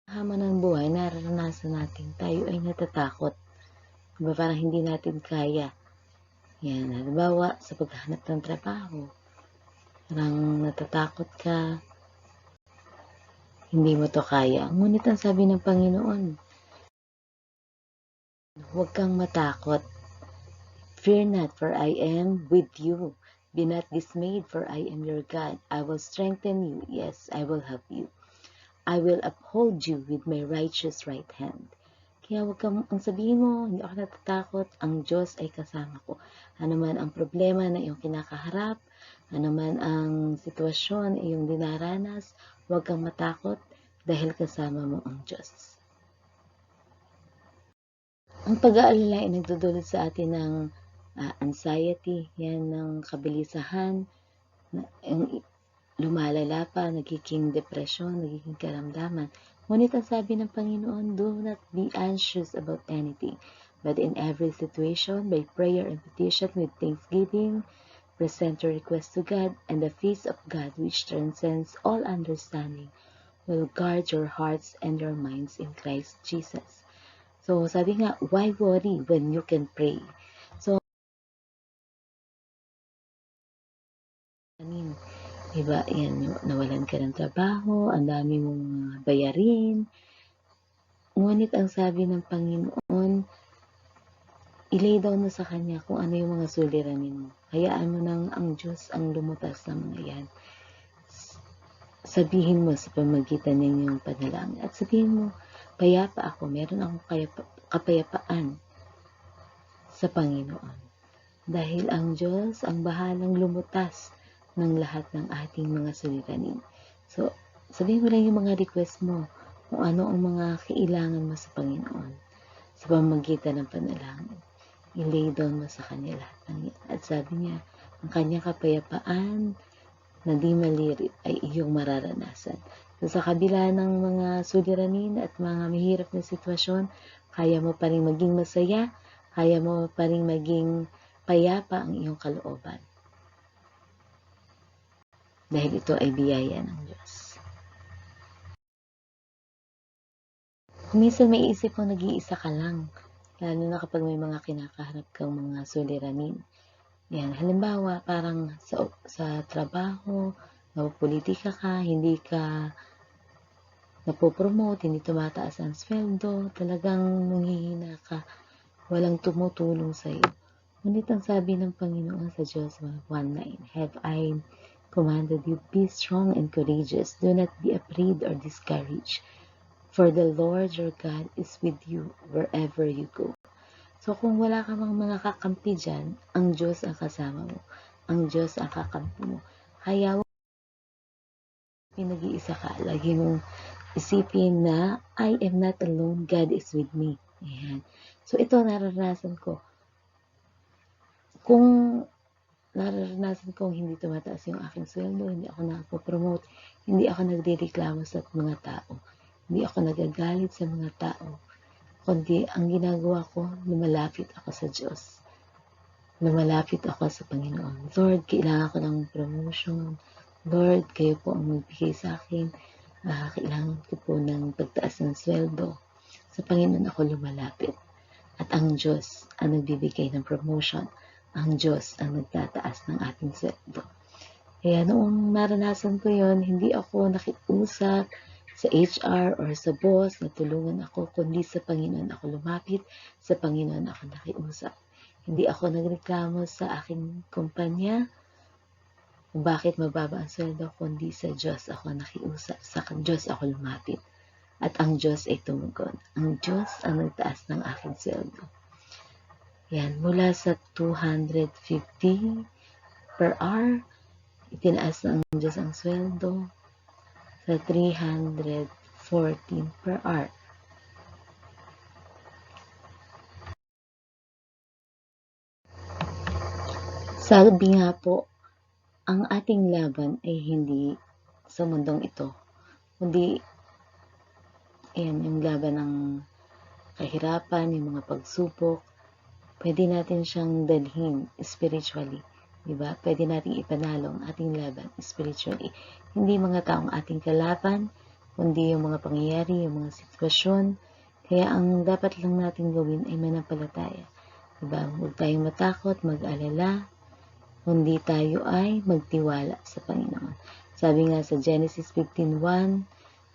Hama ng buhay, nararanasan natin tayo ay natatakot. Diba, parang hindi natin kaya. Yan, halimbawa, sa paghahanap ng trabaho, parang natatakot ka, hindi mo to kaya. Ngunit ang sabi ng Panginoon, huwag kang matakot. Fear not, for I am with you. Be not dismayed, for I am your God. I will strengthen you. Yes, I will help you. I will uphold you with my righteous right hand. Kaya huwag kang sabihin mo, hindi ako natatakot, ang Diyos ay kasama ko. Ano man ang problema na iyong kinakaharap, ano man ang sitwasyon na iyong dinaranas, huwag kang matakot dahil kasama mo ang Diyos. Ang pag-aalala ay nagdudulot sa atin ng anxiety, yan ng kabilisahan, yung lumalala pa, nagiging depression, nagiging karamdaman. Ngunit ang sabi ng Panginoon, do not be anxious about anything, but in every situation, by prayer and petition with thanksgiving, present your request to God, and the peace of God, which transcends all understanding, will guard your hearts and your minds in Christ Jesus. So, sabi nga, why worry when you can pray? So, diba, yan, nawalan ka ng trabaho, ang dami mong bayarin. Ngunit ang sabi ng Panginoon, ilay down mo sa Kanya kung ano yung mga suliranin mo. Hayaan mo nang ang Diyos ang lumutas ng mga yan. Sabihin mo sa pamagitan ng iyong panalangin. At sabihin mo, payapa ako, meron akong kapayapaan sa Panginoon. Dahil ang Diyos ang bahalang lumutas ng lahat ng ating mga suliranin. So, sabihin mo lang yung mga request mo, kung ano ang mga kailangan mo sa Panginoon, sa pamagitan ng panalangin. I-lay down mo sa Kanya lahat ng yan. At sabi niya, ang Kanyang kapayapaan na di malirit ay iyong mararanasan. So, sa kabila ng mga suliranin at mga mahirap na sitwasyon, kaya mo pa rin maging masaya, kaya mo pa rin maging payapa ang iyong kalooban. Dahil ito ay biyaya ng Diyos. Kung minsan may isip mo nag-iisa ka lang, lalo na kapag may mga kinakaharap kang mga suliranin. Yan, halimbawa, parang sa trabaho, napupolitika ka, hindi ka napopromote, hindi tumataas ang sweldo, talagang nanghihina ka, walang tumutulong sa iyo. Ngunit ang sabi ng Panginoon sa Joshua 1:9, have I commanded you, be strong and courageous, do not be afraid or discouraged, for the Lord your God is with you wherever you go. So kung wala ka mga kakampi dyan, ang Diyos ang kasama mo, ang Diyos ang kakampi mo. Kaya nag-iisa ka, lagi mong isipin na I am not alone, God is with me. Ayan. So ito nararanasan ko. Kung nararanasan kong hindi tumataas yung aking sweldo, hindi ako nakapopromote, hindi ako nagrereklamo sa mga tao. Hindi ako nagagalit sa mga tao, kundi ang ginagawa ko, lumalapit ako sa Diyos. Lumalapit ako sa Panginoon. Lord, kailangan ko ng promotion. Lord, kayo po ang magbigay sa akin. Kailangan ko po ng pagtaas ng sweldo. Sa Panginoon ako lumalapit. At ang Diyos ang nagbibigay ng promotion. Ang Diyos ang nagtataas ng ating sweldo. Kaya noong naranasan ko yon, hindi ako nakiusap sa HR or sa boss na tulungan ako, kundi sa Panginoon ako lumapit, sa Panginoon ako nakiusap. Hindi ako nagreklamo sa aking kumpanya kung bakit mababa ang sweldo, kundi sa Diyos ako nakiusap, sa Diyos ako lumapit. At ang Diyos ay tumugon. Ang Diyos ang nagtaas ng aking sweldo. Yan, mula sa 250 per hour, itinaas ng Diyos ang sweldo sa 314 per hour. Sabi nga po, ang ating laban ay hindi sa mundong ito, kundi yung laban ng kahirapan, yung mga pagsubok. Pwede natin siyang dalhin spiritually. Diba? Pwede natin ipanalo ang ating laban spiritually. Hindi mga taong ating kalaban, kundi yung mga pangyayari, yung mga sitwasyon. Kaya ang dapat lang natin gawin ay manampalataya. Diba? Huwag tayong matakot, mag-alala, kundi tayo ay magtiwala sa Panginoon. Sabi nga sa Genesis 15:1,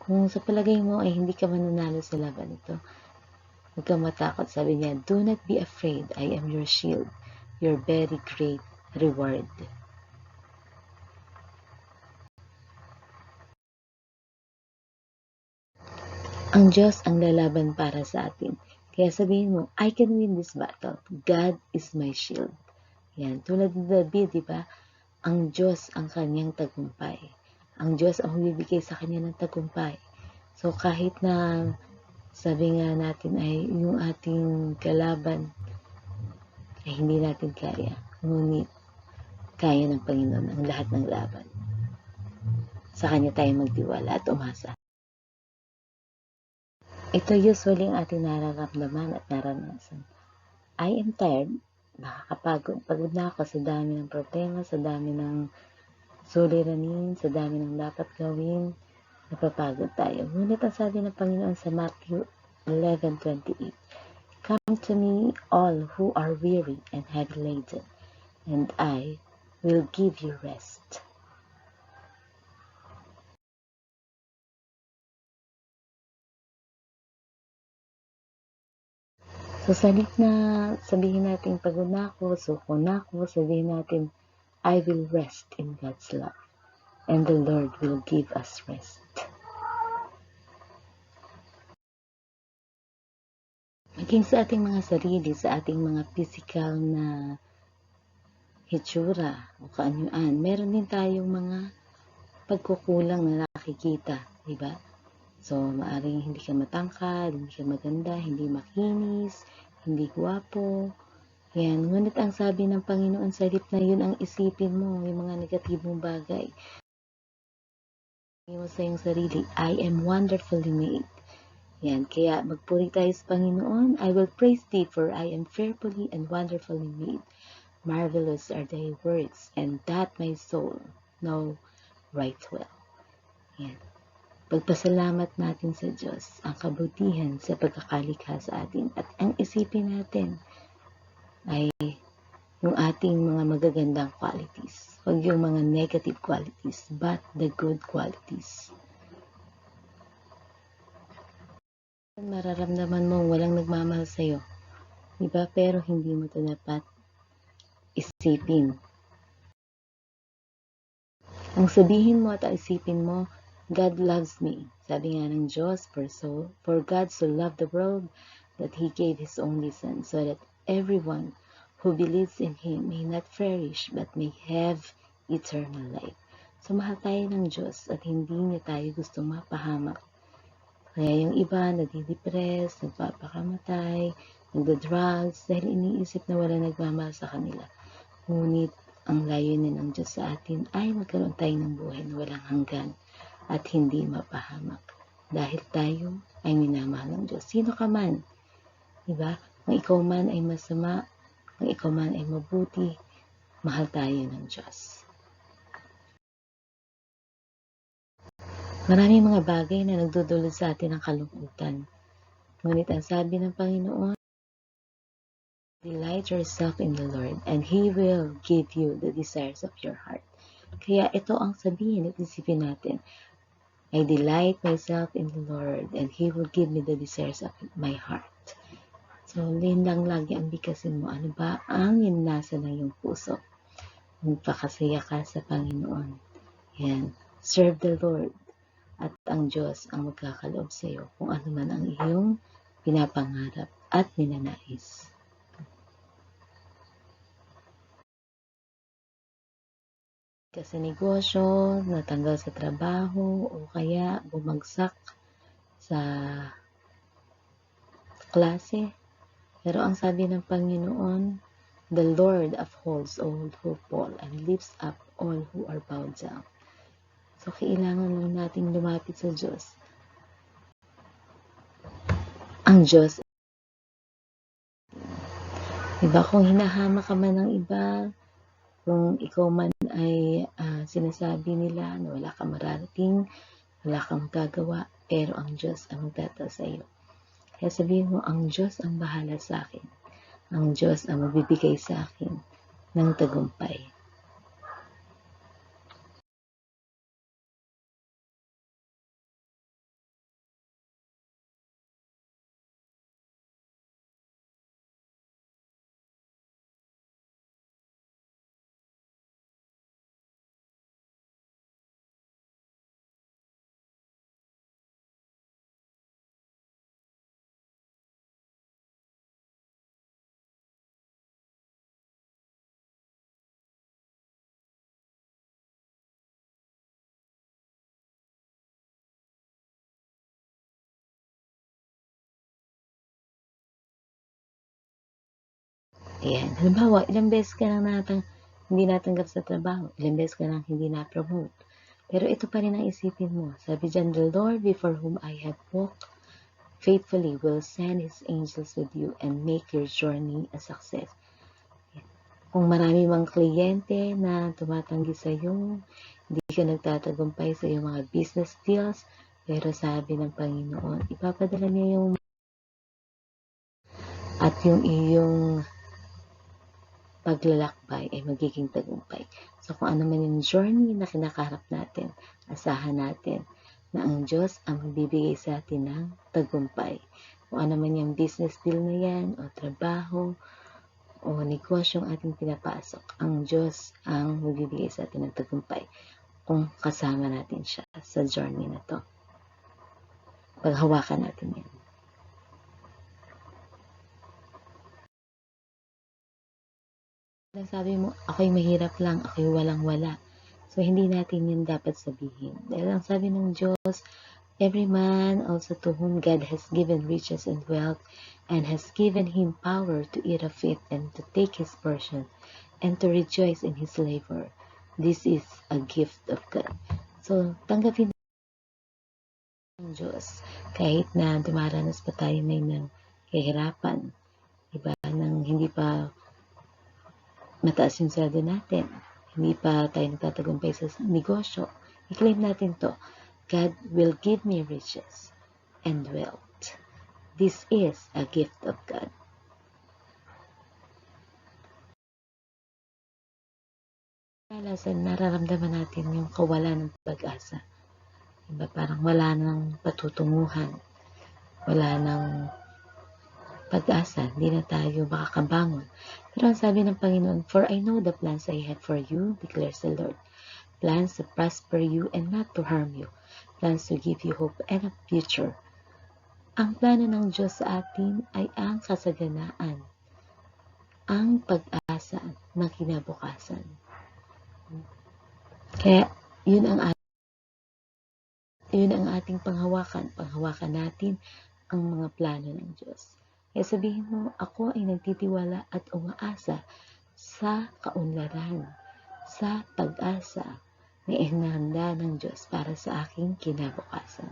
kung sa palagay mo ay hindi ka mananalo sa laban ito, huwag kang matakot. Sabi niya, do not be afraid, I am your shield, your very great reward. Ang Diyos ang lalaban para sa atin. Kaya sabihin mo, I can win this battle. God is my shield. Yan, tulad ni David, di ba? Ang Diyos ang kanyang tagumpay. Ang Diyos ang bibigay sa kanya ng tagumpay. So kahit na sabi nga natin ay yung ating kalaban ay hindi natin kaya, ngunit kaya ng Panginoon ang lahat ng laban. Sa Kanya tayo magtiwala at umasa. Ito usually ang ating nararamdaman at naranasan. I am tired, nakakapagod. Pagod na ako sa dami ng problema, sa dami ng suliranin, sa dami ng dapat gawin. Napapagod tayo. Ngunit ang sabi ng Panginoon sa Matthew 11:28, come to me all who are weary and heavy laden, and I will give you rest. So, salit na sabihin natin pagod na ako, suko na ako, sabihin natin, I will rest in God's love. And the Lord will give us rest. Maging sa ating mga sarili, sa ating mga physical na hitsura o kaanyuan, meron din tayong mga pagkukulang na nakikita, diba? So, maaring hindi ka matangkad, hindi ka maganda, hindi makinis, hindi gwapo. Yan. Ngunit ang sabi ng Panginoon sa halip na yun ang isipin mo, yung mga negatibong bagay. Sabi mo sa iyong sarili, I am wonderfully made. Yan. Kaya magpuri tayo sa Panginoon. I will praise thee, for I am fearfully and wonderfully made. Marvelous are thy works, and that my soul know right well. Yan. Pagpasalamat natin sa Diyos ang kabutihan sa pagkakalikha sa atin, at ang isipin natin ay yung ating mga magagandang qualities. Huwag yung mga negative qualities, but the good qualities. Mararamdaman mo walang nagmamahal sa'yo, diba? Pero hindi mo ito dapat isipin. Ang sabihin mo at isipin mo, God loves me. Sabi nga ng Diyos, for God so loved the world that He gave His only Son, so that everyone who believes in Him may not perish, but may have eternal life. So, mahal tayo ng Diyos at hindi niya tayo gustong mapahamak. Kaya yung iba, nadidepress, nagpapakamatay, nagda-drugs, dahil iniisip na wala nagmamahal sa kanila. Ngunit, ang layunin ng Diyos sa atin ay magkaroon tayo ng buhay na walang hanggan at hindi mapahamak. dahil tayo ay minamahal ng Diyos. Sino ka man, diba? Kung ikaw man ay masama, kung ikaw man ay mabuti, mahal tayo ng Diyos. Maraming mga bagay na nagdudulot sa atin ng kalungkutan. Ngunit ang sabi ng Panginoon, delight yourself in the Lord, and He will give you the desires of your heart. Kaya ito ang sabihin at isipin natin, I delight myself in the Lord, and He will give me the desires of my heart. So, yun lang lagi ang bigkasin mo. Ano ba ang nasa ng iyong puso? Magpakasaya ka sa Panginoon. Yan. Serve the Lord. At ang Diyos ang magkakaloob sa iyo kung ano man ang iyong pinapangarap at ninanais. Sa negosyo, natanggal sa trabaho, o kaya bumagsak sa klase. Pero ang sabi ng Panginoon, the Lord upholds all who fall and lifts up all who are bowed down. So, kailangan lang nating lumapit sa Diyos. Ang Diyos, diba, kung hinahama ka man ng iba, kung ikaw man ay sinasabi nila na wala kang mararating, wala kang gagawa, pero ang Diyos ang magtataas sa iyo. Kaya sabihin mo, ang Diyos ang bahala sa akin. Ang Diyos ang magbibigay sa akin ng tagumpay. Ayan. Halimbawa, ilang beses ka nang hindi natanggap sa trabaho, ilang beses ka nang hindi na-promote. Pero ito pa rin ang isipin mo. Sabi dyan, the Lord before whom I have walked faithfully will send His angels with you and make your journey a success. Kung marami mang kliyente na tumatanggi sa iyo, hindi ka nagtatagumpay sa iyong mga business deals, pero sabi ng Panginoon, ipapadala niya yung at yung iyong paglalakbay ay magiging tagumpay. So kung ano man yung journey na kinakaharap natin, asahan natin na ang Diyos ang magbibigay sa atin ng tagumpay. Kung ano man yung business deal na yan, o trabaho, o negosyong ating pinapasok, ang Diyos ang magbibigay sa atin ng tagumpay kung kasama natin siya sa journey na to. Paghawakan natin yan. Sabi mo, ako'y mahirap lang, ako'y walang-wala. So, hindi natin yun dapat sabihin. Dahil ang sabi ng Diyos, every man also to whom God has given riches and wealth and has given him power to eat of it and to take his portion and to rejoice in his labor. This is a gift of God. So, tanggapin ng Diyos kahit na dumaranas pa tayo ngayon ng kahirapan, diba, nang hindi pa mataas yung sweldo natin, hindi pa tayo nagtatagumpay sa negosyo, i-claim natin to. God will give me riches and wealth. This is a gift of God. Kalasan, nararamdaman natin yung kawalan ng pag-asa. Diba? Parang wala nang patutunguhan. Wala nang pag-asa. Hindi na tayo makakabangon. Pero ang sabi ng Panginoon, for I know the plans I have for you, declares the Lord. Plans to prosper you and not to harm you. Plans to give you hope and a future. Ang plano ng Diyos sa atin ay ang kasaganaan, ang pag-asa ng kinabukasan. Kaya yun ang ating panghawakan. Panghawakan natin ang mga plano ng Diyos. Kaya sabihin mo, ako ay nagtitiwala at umaasa sa kaunlaran, sa pag-asa na inihanda ng Diyos para sa aking kinabukasan.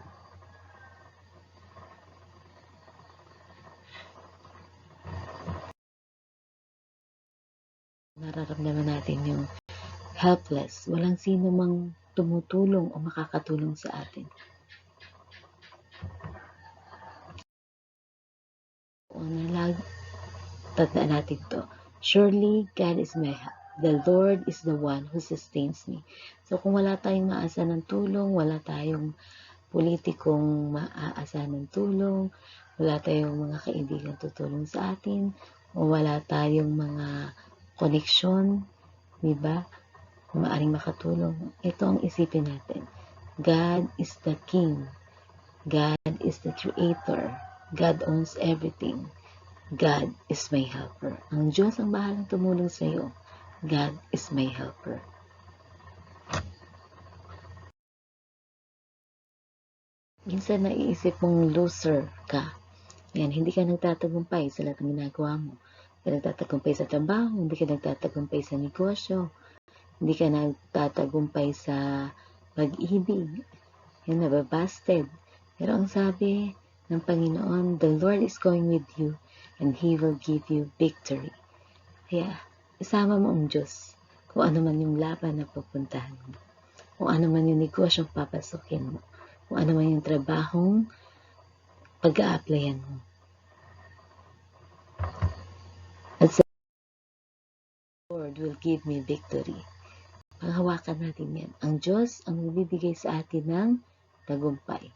nararamdaman natin yung helpless. Walang sino mang tumutulong o makakatulong sa atin. Tandaan natin to. Surely, God is my help. The Lord is the one who sustains me. So, kung wala tayong maasa ng tulong, wala tayong politikong maaasa ng tulong, wala tayong mga kaibigan tutulong sa atin, o wala tayong mga koneksyon, di ba? Maaring makatulong. Ito ang isipin natin. God is the King. God is the Creator. God owns everything. God is my helper. Ang Diyos ang bahalang tumulong sa iyo. God is my helper. Minsan naiisip mong loser ka. Yan, hindi ka nagtatagumpay sa lahat ng ginagawa mo. Hindi ka nagtatagumpay sa trabaho, hindi ka nagtatagumpay sa negosyo, hindi ka nagtatagumpay sa pag-ibig. Yan, nababasted. Pero ang sabi ng Panginoon, the Lord is going with you and He will give you victory. Kaya, isama mo ang Diyos kung ano man yung laban na pupuntahan mo. Kung ano man yung negosyong papasukin mo. Kung ano man yung trabahong pag-a-applyan mo. At sa Lord will give me victory. Panghawakan natin yan. Ang Diyos ang magbibigay sa atin ng tagumpay.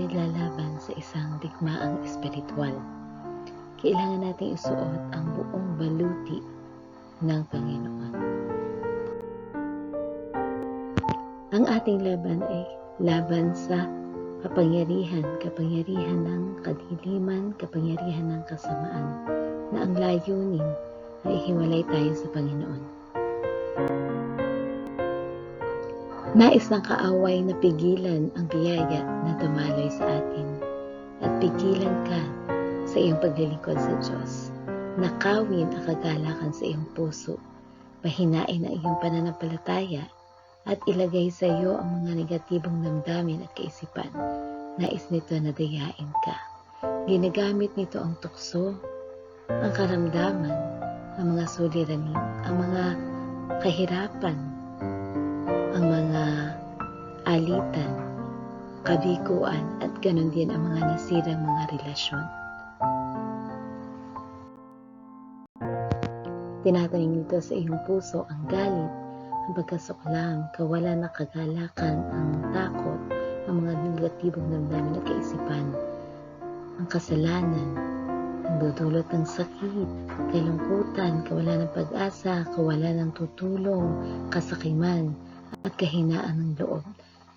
ay lalaban sa isang digmaang espiritual. Kailangan nating isuot ang buong baluti ng Panginoon. Ang ating laban ay laban sa kapangyarihan ng kadiliman, kapangyarihan ng kasamaan, na ang layunin ay hiwalay tayo sa Panginoon. Nais ng kaaway na pigilan ang biyaya na dumaloy sa atin at pigilan ka sa iyong paglilingkod sa Diyos. Nakawin ang kagalakan sa iyong puso, pahinain ang iyong pananampalataya at ilagay sa iyo ang mga negatibong damdamin at kaisipan. Nais nito na dayain ka. Ginagamit nito ang tukso, ang karamdaman, ang mga suliranin, ang mga kahirapan, ang mga alitan, kabiguan, at ganon din ang mga nasirang mga relasyon. Tinatanim nito sa iyong puso ang galit, ang pagkasuklam, kawalan ng kagalakan, ang takot, ang mga negatibong damdamin at kaisipan, ang kasalanan, ang dudulot ng sakit, kalungkutan, kawalan ng pag-asa, kawalan ng tutulong, kasakiman, at kahinaan ng loob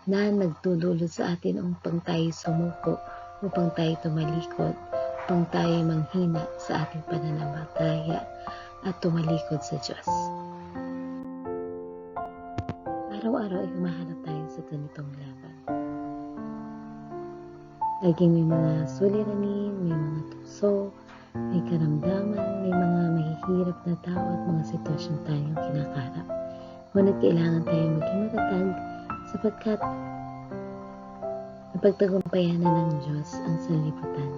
na nagdudulot sa atin upang tayo sumuko, upang tayo tumalikod, upang tayo manghina sa ating pananampalataya at tumalikod sa Diyos. Araw-araw ay humahanap tayo sa ganitong laban. Laging may mga suliranin, may mga tukso, may karamdaman, may mga mahihirap na tao at mga sitwasyon tayong kinakaharap. Ngunit kailangan tayong maging matatag sapagkat napagtagumpayan na ng Diyos ang sanlibutan.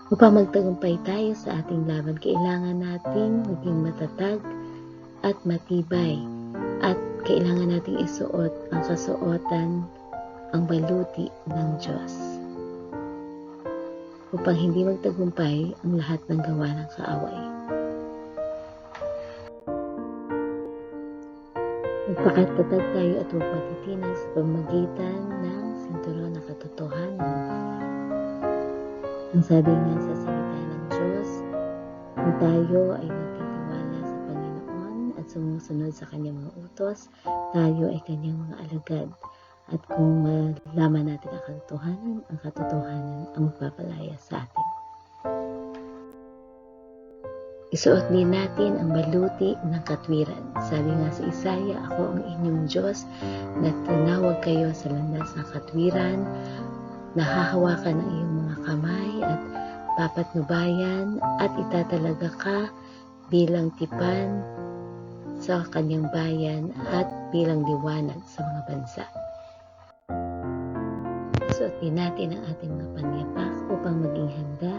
Upang magtagumpay tayo sa ating laban, kailangan nating maging matatag at matibay, at kailangan nating isuot ang kasuotan, ang baluti ng Diyos, upang hindi magtagumpay ang lahat ng gawa ng kaaway. Magpakatatag tayo at huwag matitinag sa pamamagitan ng sinturon ng katotohanan. Ang sabi nga sa salita ng Diyos, kung tayo ay nagtitiwala sa Panginoon at sumusunod sa Kanyang mga utos, tayo ay Kanyang mga alagad. At kung malaman natin ang katotohanan ang magpapalaya sa atin. Isuot din natin ang baluti ng katwiran. Sabi nga sa Isaya, ako ang inyong Diyos, na tinawag kayo sa landas ng katwiran, nahahawakan ang iyong mga kamay at papatnubayan at itatalaga ka bilang tipan sa kanyang bayan at bilang liwanag sa mga bansa. Isuot din natin ang ating mga panyapak upang maging handa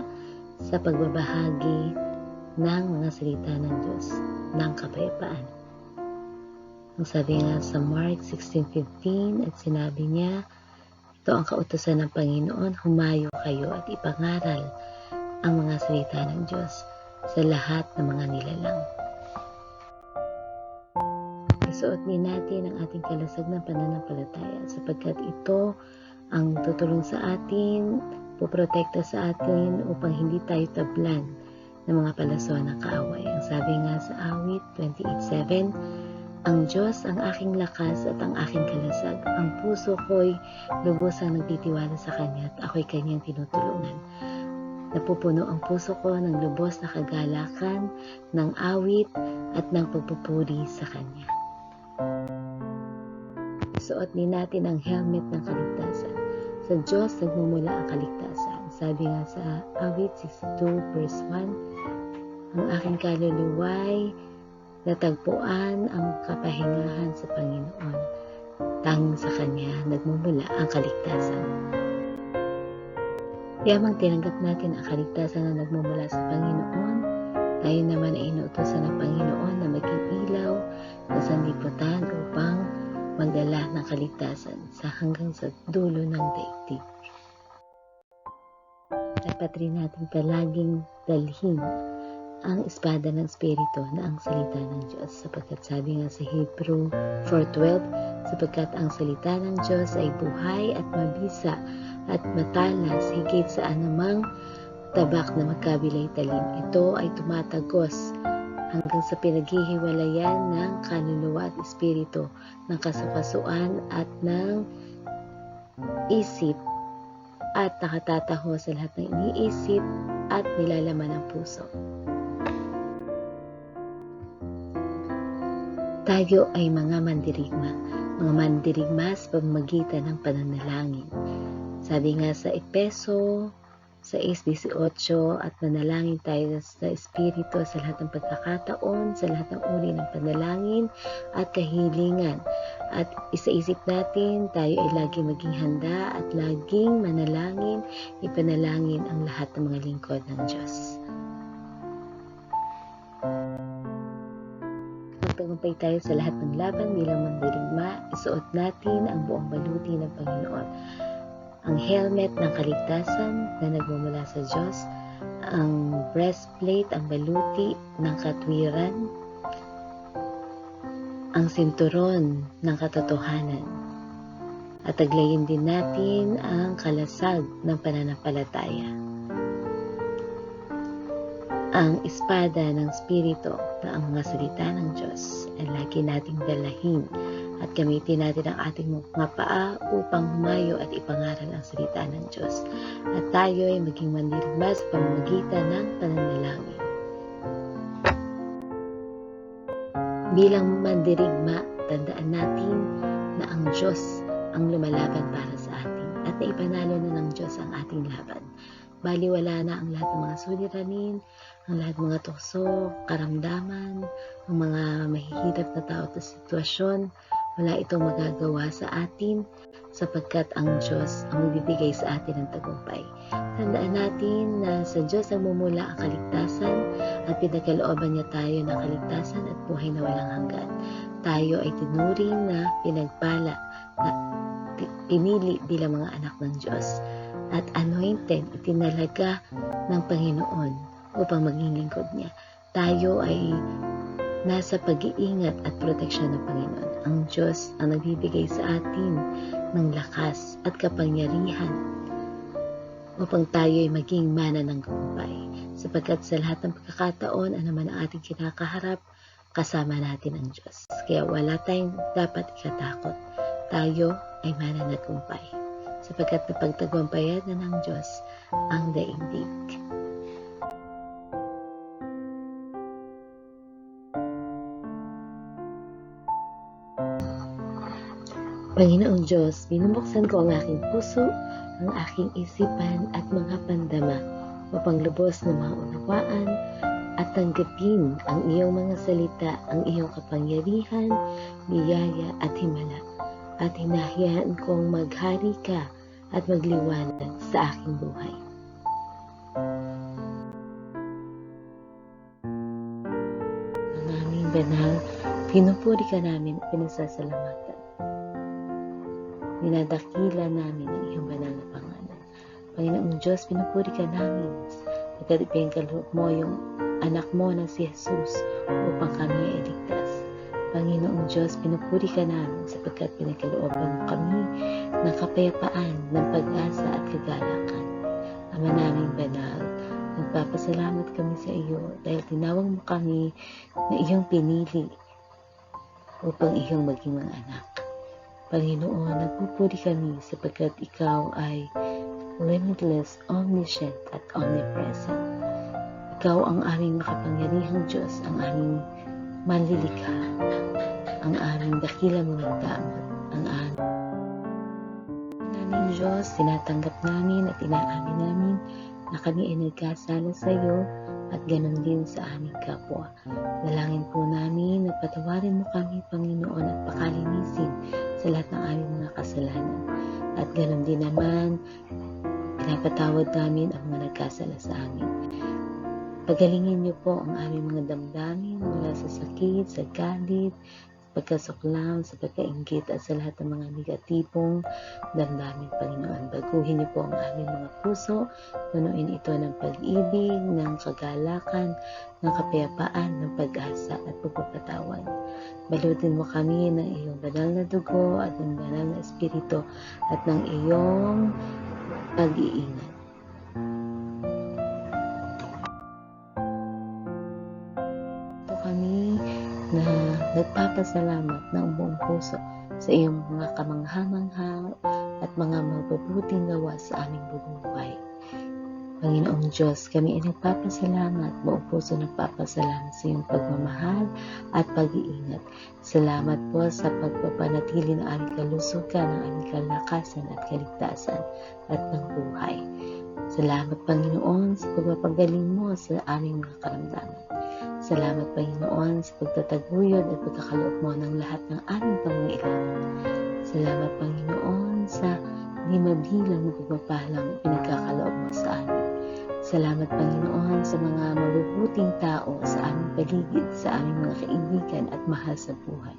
sa pagbabahagi ng mga salita ng Diyos ng kapayapaan. Ang sabi nga sa Mark 16:15 at sinabi niya, ito ang kautusan ng Panginoon, humayo kayo at ipangaral ang mga salita ng Diyos sa lahat ng mga nilalang. Isuot din natin ang ating kalasag ng pananampalataya sapagkat ito ang tutulong sa atin, puprotekta sa atin upang hindi tayo tablan ng mga palason ng kaaway. Ang sabi nga sa Awit 28:7, ang Diyos ang aking lakas at ang aking kalasag. Ang puso ko'y lubusang nagtitiwala sa Kanya at ako'y Kanyang tinutulungan. Napupuno ang puso ko ng lubos na kagalakan, ng awit at ng pagpupuri sa Kanya. Isuot din natin ang helmet ng kaligtasan. Sa Diyos nagmumula ang kaligtasan. Sabi nga sa Awit 62:1, ang aking kaluluwa'y natagpuan ang kapahingahan sa Panginoon. Tanging sa Kanya nagmumula ang kaligtasan. Yamang tinanggap natin ang kaligtasan na nagmumula sa Panginoon, tayo naman ay inuutosan ng Panginoon na maging ilaw na sanlibutan upang magdala ng kaligtasan hanggang sa dulo ng daigdig. Dapat rin natin palaging dalhin ang espada ng Espiritu na ang salita ng Diyos sapagkat sabi nga sa Hebrew 4:12, sapagkat ang salita ng Diyos ay buhay at mabisa at matalas higit sa anumang tabak na magkabilay talim. Ito ay tumatagos hanggang sa pinaghihiwalayan ng kaluluwa at espiritu, ng kasukasuan at ng isip, at nakatataho sa lahat ng iniisip at nilalaman ng puso. Tayo ay mga mandirigma sa pamamagitan ng pananalangin. Sabi nga sa Efeso 6:18, at manalangin tayo sa Espiritu sa lahat ng pagkakataon, sa lahat ng uri ng panalangin at kahilingan. At isaisip natin, tayo ay laging maging handa at laging manalangin, ipanalangin ang lahat ng mga lingkod ng Diyos. Magtagumpay tayo sa lahat ng laban bilang mandirigma, isuot natin ang buong baluti ng Panginoon. Ang helmet ng kaligtasan na nagmumula sa Diyos, ang breastplate, ang baluti ng katwiran, ang sinturon ng katotohanan, at taglayin din natin ang kalasag ng pananampalataya. Ang espada ng Espiritu na ang mga salita ng Diyos ay lagi nating dalahin at gamitin natin ang ating mga paa upang humayo at ipangaral ang salita ng Diyos. At tayo ay maging mandirigma sa pamamagitan ng pananalangin. Bilang mandirigma, tandaan natin na ang Diyos ang lumalaban para sa atin at naipanalo na ng Diyos ang ating laban. Baliwala na ang lahat ng mga suliranin, ang lahat ng mga tukso, karamdaman, ang mga mahihirap na tao at sitwasyon. Wala itong magagawa sa atin sapagkat ang Diyos ang magbibigay sa atin ng tagumpay. Tandaan natin na sa Diyos ang mumula ang kaligtasan at pinagkalooban niya tayo ng kaligtasan at buhay na walang hanggan. Tayo ay tinuring na pinagpala, na pinili bilang mga anak ng Diyos at anointed, itinalaga ng Panginoon upang maging lingkod niya. Tayo ay nasa pag-iingat at proteksyon ng Panginoon. Ang Diyos ang nagbibigay sa atin ng lakas at kapangyarihan upang tayo ay maging mana ng tagumpay. Sapagkat sa lahat ng pagkakataon, ano man ang ating kinakaharap, kasama natin ang Diyos. Kaya wala tayong dapat ikatakot. Tayo ay mana ng tagumpay. Sapagkat napagtagumpayan na ng Diyos ang daigdig. Panginoong Diyos, binubuksan ko ang aking puso, ang aking isipan at mga pandama upang lubos na maunawaan at tanggapin ang iyong mga salita, ang iyong kapangyarihan, biyaya at himala. At hinahayaan kong maghari ka at magliwanag sa aking buhay. Ang aming banal, pinupuri ka namin at pinasasalamatan. Dinadakila namin ang iyong banal na pangalan. Panginoong Diyos, pinupuri ka namin pagkat ipinagkaloob mo yung anak mo na si Jesus upang kami ay iligtas. Panginoong Diyos, pinupuri ka namin sapagkat pinagkalooban mo kami ng kapayapaan, ng pag-asa at kagalakan. Ama naming banal, nagpapasalamat kami sa iyo dahil tinawag mo kami na iyong pinili upang iyong maging mga anak. Panginoon, nagpupuri kami sapagkat ikaw ay limitless, omniscient at omnipresent. Ikaw ang aming makapangyarihang Diyos, ang aming manlilikha, ang aming dakilang mga damot, ang aming Diyos, tinatanggap namin at inaamin namin na kami ay nagkasala sa iyo at ganon din sa aming kapwa. Dalangin po namin na patawarin mo kami, Panginoon, at pakalinisin sa lahat ng aming mga kasalanan. At ganon din naman, pinapatawad namin ang mga nagkasala sa amin. Pagalingin niyo po ang aming mga damdamin mula sa sakit, sa galit, pagkasuklam, sa pagkainggit at sa lahat ng mga negatibong damdamin, Panginoon. Baguhin niyo po ang aming mga puso, punuin ito ng pag-ibig, ng kagalakan, ng kapayapaan, ng pag-asa at pagpapatawad. Balutin mo kami ng iyong banal na dugo at ng banal na espiritu at ng iyong pag-iingat. Ito kami na nagpapasalamat ng buong puso sa iyong mga kamangha-mangha at mga mabubuting gawa sa aming bubuhay. Panginoong Diyos, kami ay nagpapasalamat, buong puso nagpapasalamat sa iyong pagmamahal at pag-iingat. Salamat po sa pagpapanatili ng aming kalusugan, ng aming kalakasan at kaligtasan at ng buhay. Salamat, Panginoon, sa pagpapagaling mo sa aming mga karamdaman. Salamat, Panginoon, sa pagtataguyod at pagkakaloob mo ng lahat ng aming pangangailangan. Salamat, Panginoon, sa hindi mabilang na pagpapalang pinagkakaloob mo sa amin. Salamat, Panginoon, sa mga mabubuting tao sa aming paligid, sa aming mga kaibigan at mahal sa buhay.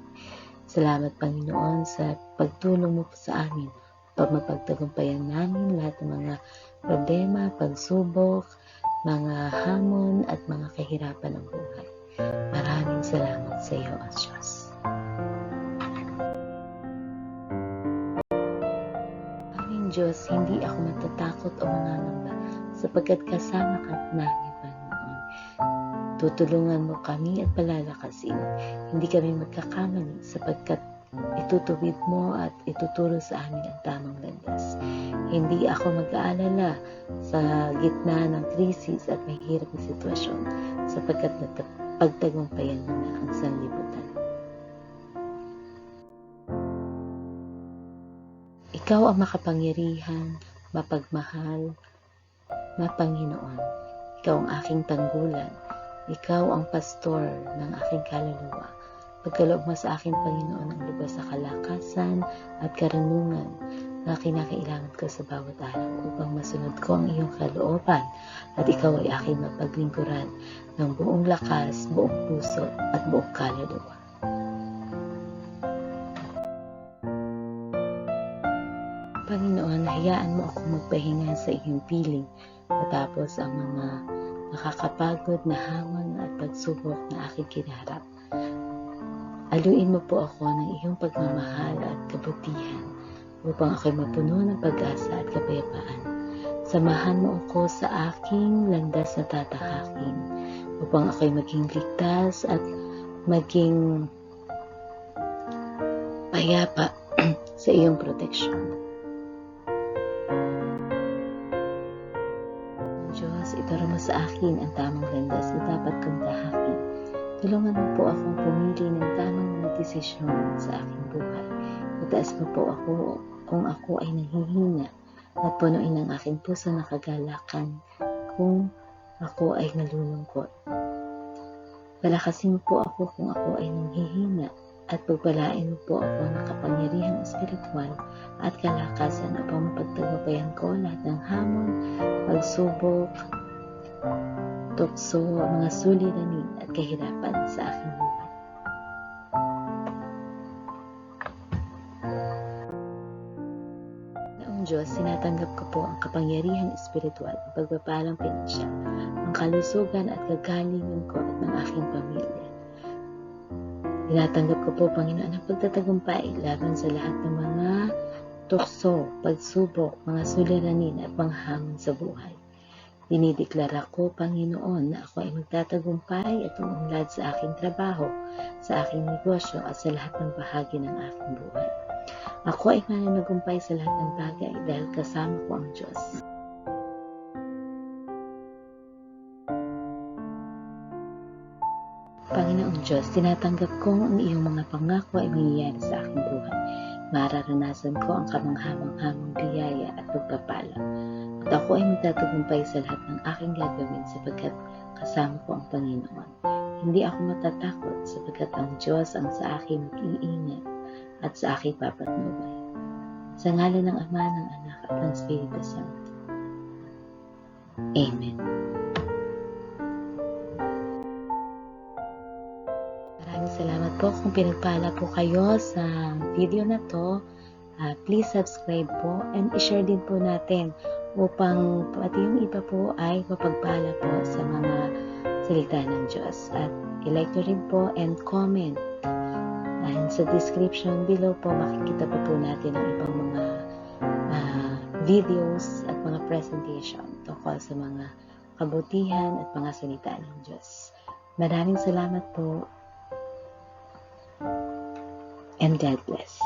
Salamat, Panginoon, sa pagtulong mo sa amin upang mapagtagumpayan namin lahat ng mga problema, pagsubok, mga hamon at mga kahirapan ng buhay. Maraming salamat sa iyo, O Diyos. Aming Diyos, hindi ako matatakot o mangangamba sapagkat kasama ka namin, Panginoon. Tutulungan mo kami at palalakasin. Hindi kami magkakamali sapagkat itutuwid mo at ituturo sa amin ang tamang landas. Hindi ako mag-aalala sa gitna ng krisis at mahirap na sitwasyon sapagkat pagtagumpayan mo na ang sanlibutan. Ikaw ang makapangyarihan, mapagmahal, Panginoon. Ikaw ang aking tanggulan. Ikaw ang pastor ng aking kaluluwa. Pagkaloob mo sa akin, Panginoon, ang lubos sa kalakasan at karunungan na kinakailangan ko sa bawat araw upang masunod ko ang iyong kalooban at ikaw ay aking mapaglingkuran ng buong lakas, buong puso at buong kaluluwa. Panginoon, hayaan mo akong magpahinga sa iyong piling matapos ang mga nakakapagod na hamon at pagsubok na aking kinaharap. Aluin mo po ako ng iyong pagmamahal at kabutihan upang ako'y mapuno ng pag-asa at kapayapaan. Samahan mo ako sa aking landas na tatahakin upang ako'y maging ligtas at maging payapa sa iyong proteksyon. Diyos, ituro mo sa akin ang tamang landas na dapat kong tahakin. Tulungan mo po akong pumili ng tamang mga desisyon sa aking buhay. Itaas mo po ako kung ako ay nanghihina at punuin ang aking puso na kagalakan kung ako ay nalulungkot. Palakasin mo po ako kung ako ay nanghihina at pagpalain mo po ako ng kapangyarihang espiritual at kalakasan upang mapagtagumpayan ko lahat ng hamon, pagsubok, tukso, mga suliranin at kahirapan sa aking buhay. Noong Diyos, sinatanggap ko po ang kapangyarihang espiritual, ang pagpapalang pinansyal, ang kalusugan at kagalingan ko at ng aking pamilya. Tinatanggap ko po, Panginoon, ang pagtatagumpay laban sa lahat ng mga tukso, pagsubok, mga suliranin at mga hamon sa buhay. Dinideklara ko, Panginoon, na ako ay magtatagumpay at umunlad sa aking trabaho, sa aking negosyo at sa lahat ng bahagi ng aking buhay. Ako ay mananagumpay sa lahat ng bagay dahil kasama ko ang Diyos. Panginoong Diyos, tinatanggap ko ang iyong mga pangako ay mangyayari sa aking buhay. Mararanasan ko ang kamangha-manghamang biyaya at pagpapala. At ako ay magtatagumpay sa lahat ng aking gagawin sapagkat kasama ko ang Panginoon. Hindi ako matatakot sapagkat ang Diyos ang sa akin mag-iingat at sa aking papatnubay. Sa ngalan ng Ama, ng Anak at ng Espiritu Santo. Amen. Maraming salamat po kung pinagpala po kayo sa video na to. Please subscribe po and i-share din po natin upang pati yung iba po ay mapagpala po sa mga salita ng Diyos. At i-like nyo rin po and comment. And sa description below po makikita po natin ang ibang mga videos at mga presentation tungkol sa mga kabutihan at mga salita ng Diyos. Maraming salamat po and God bless.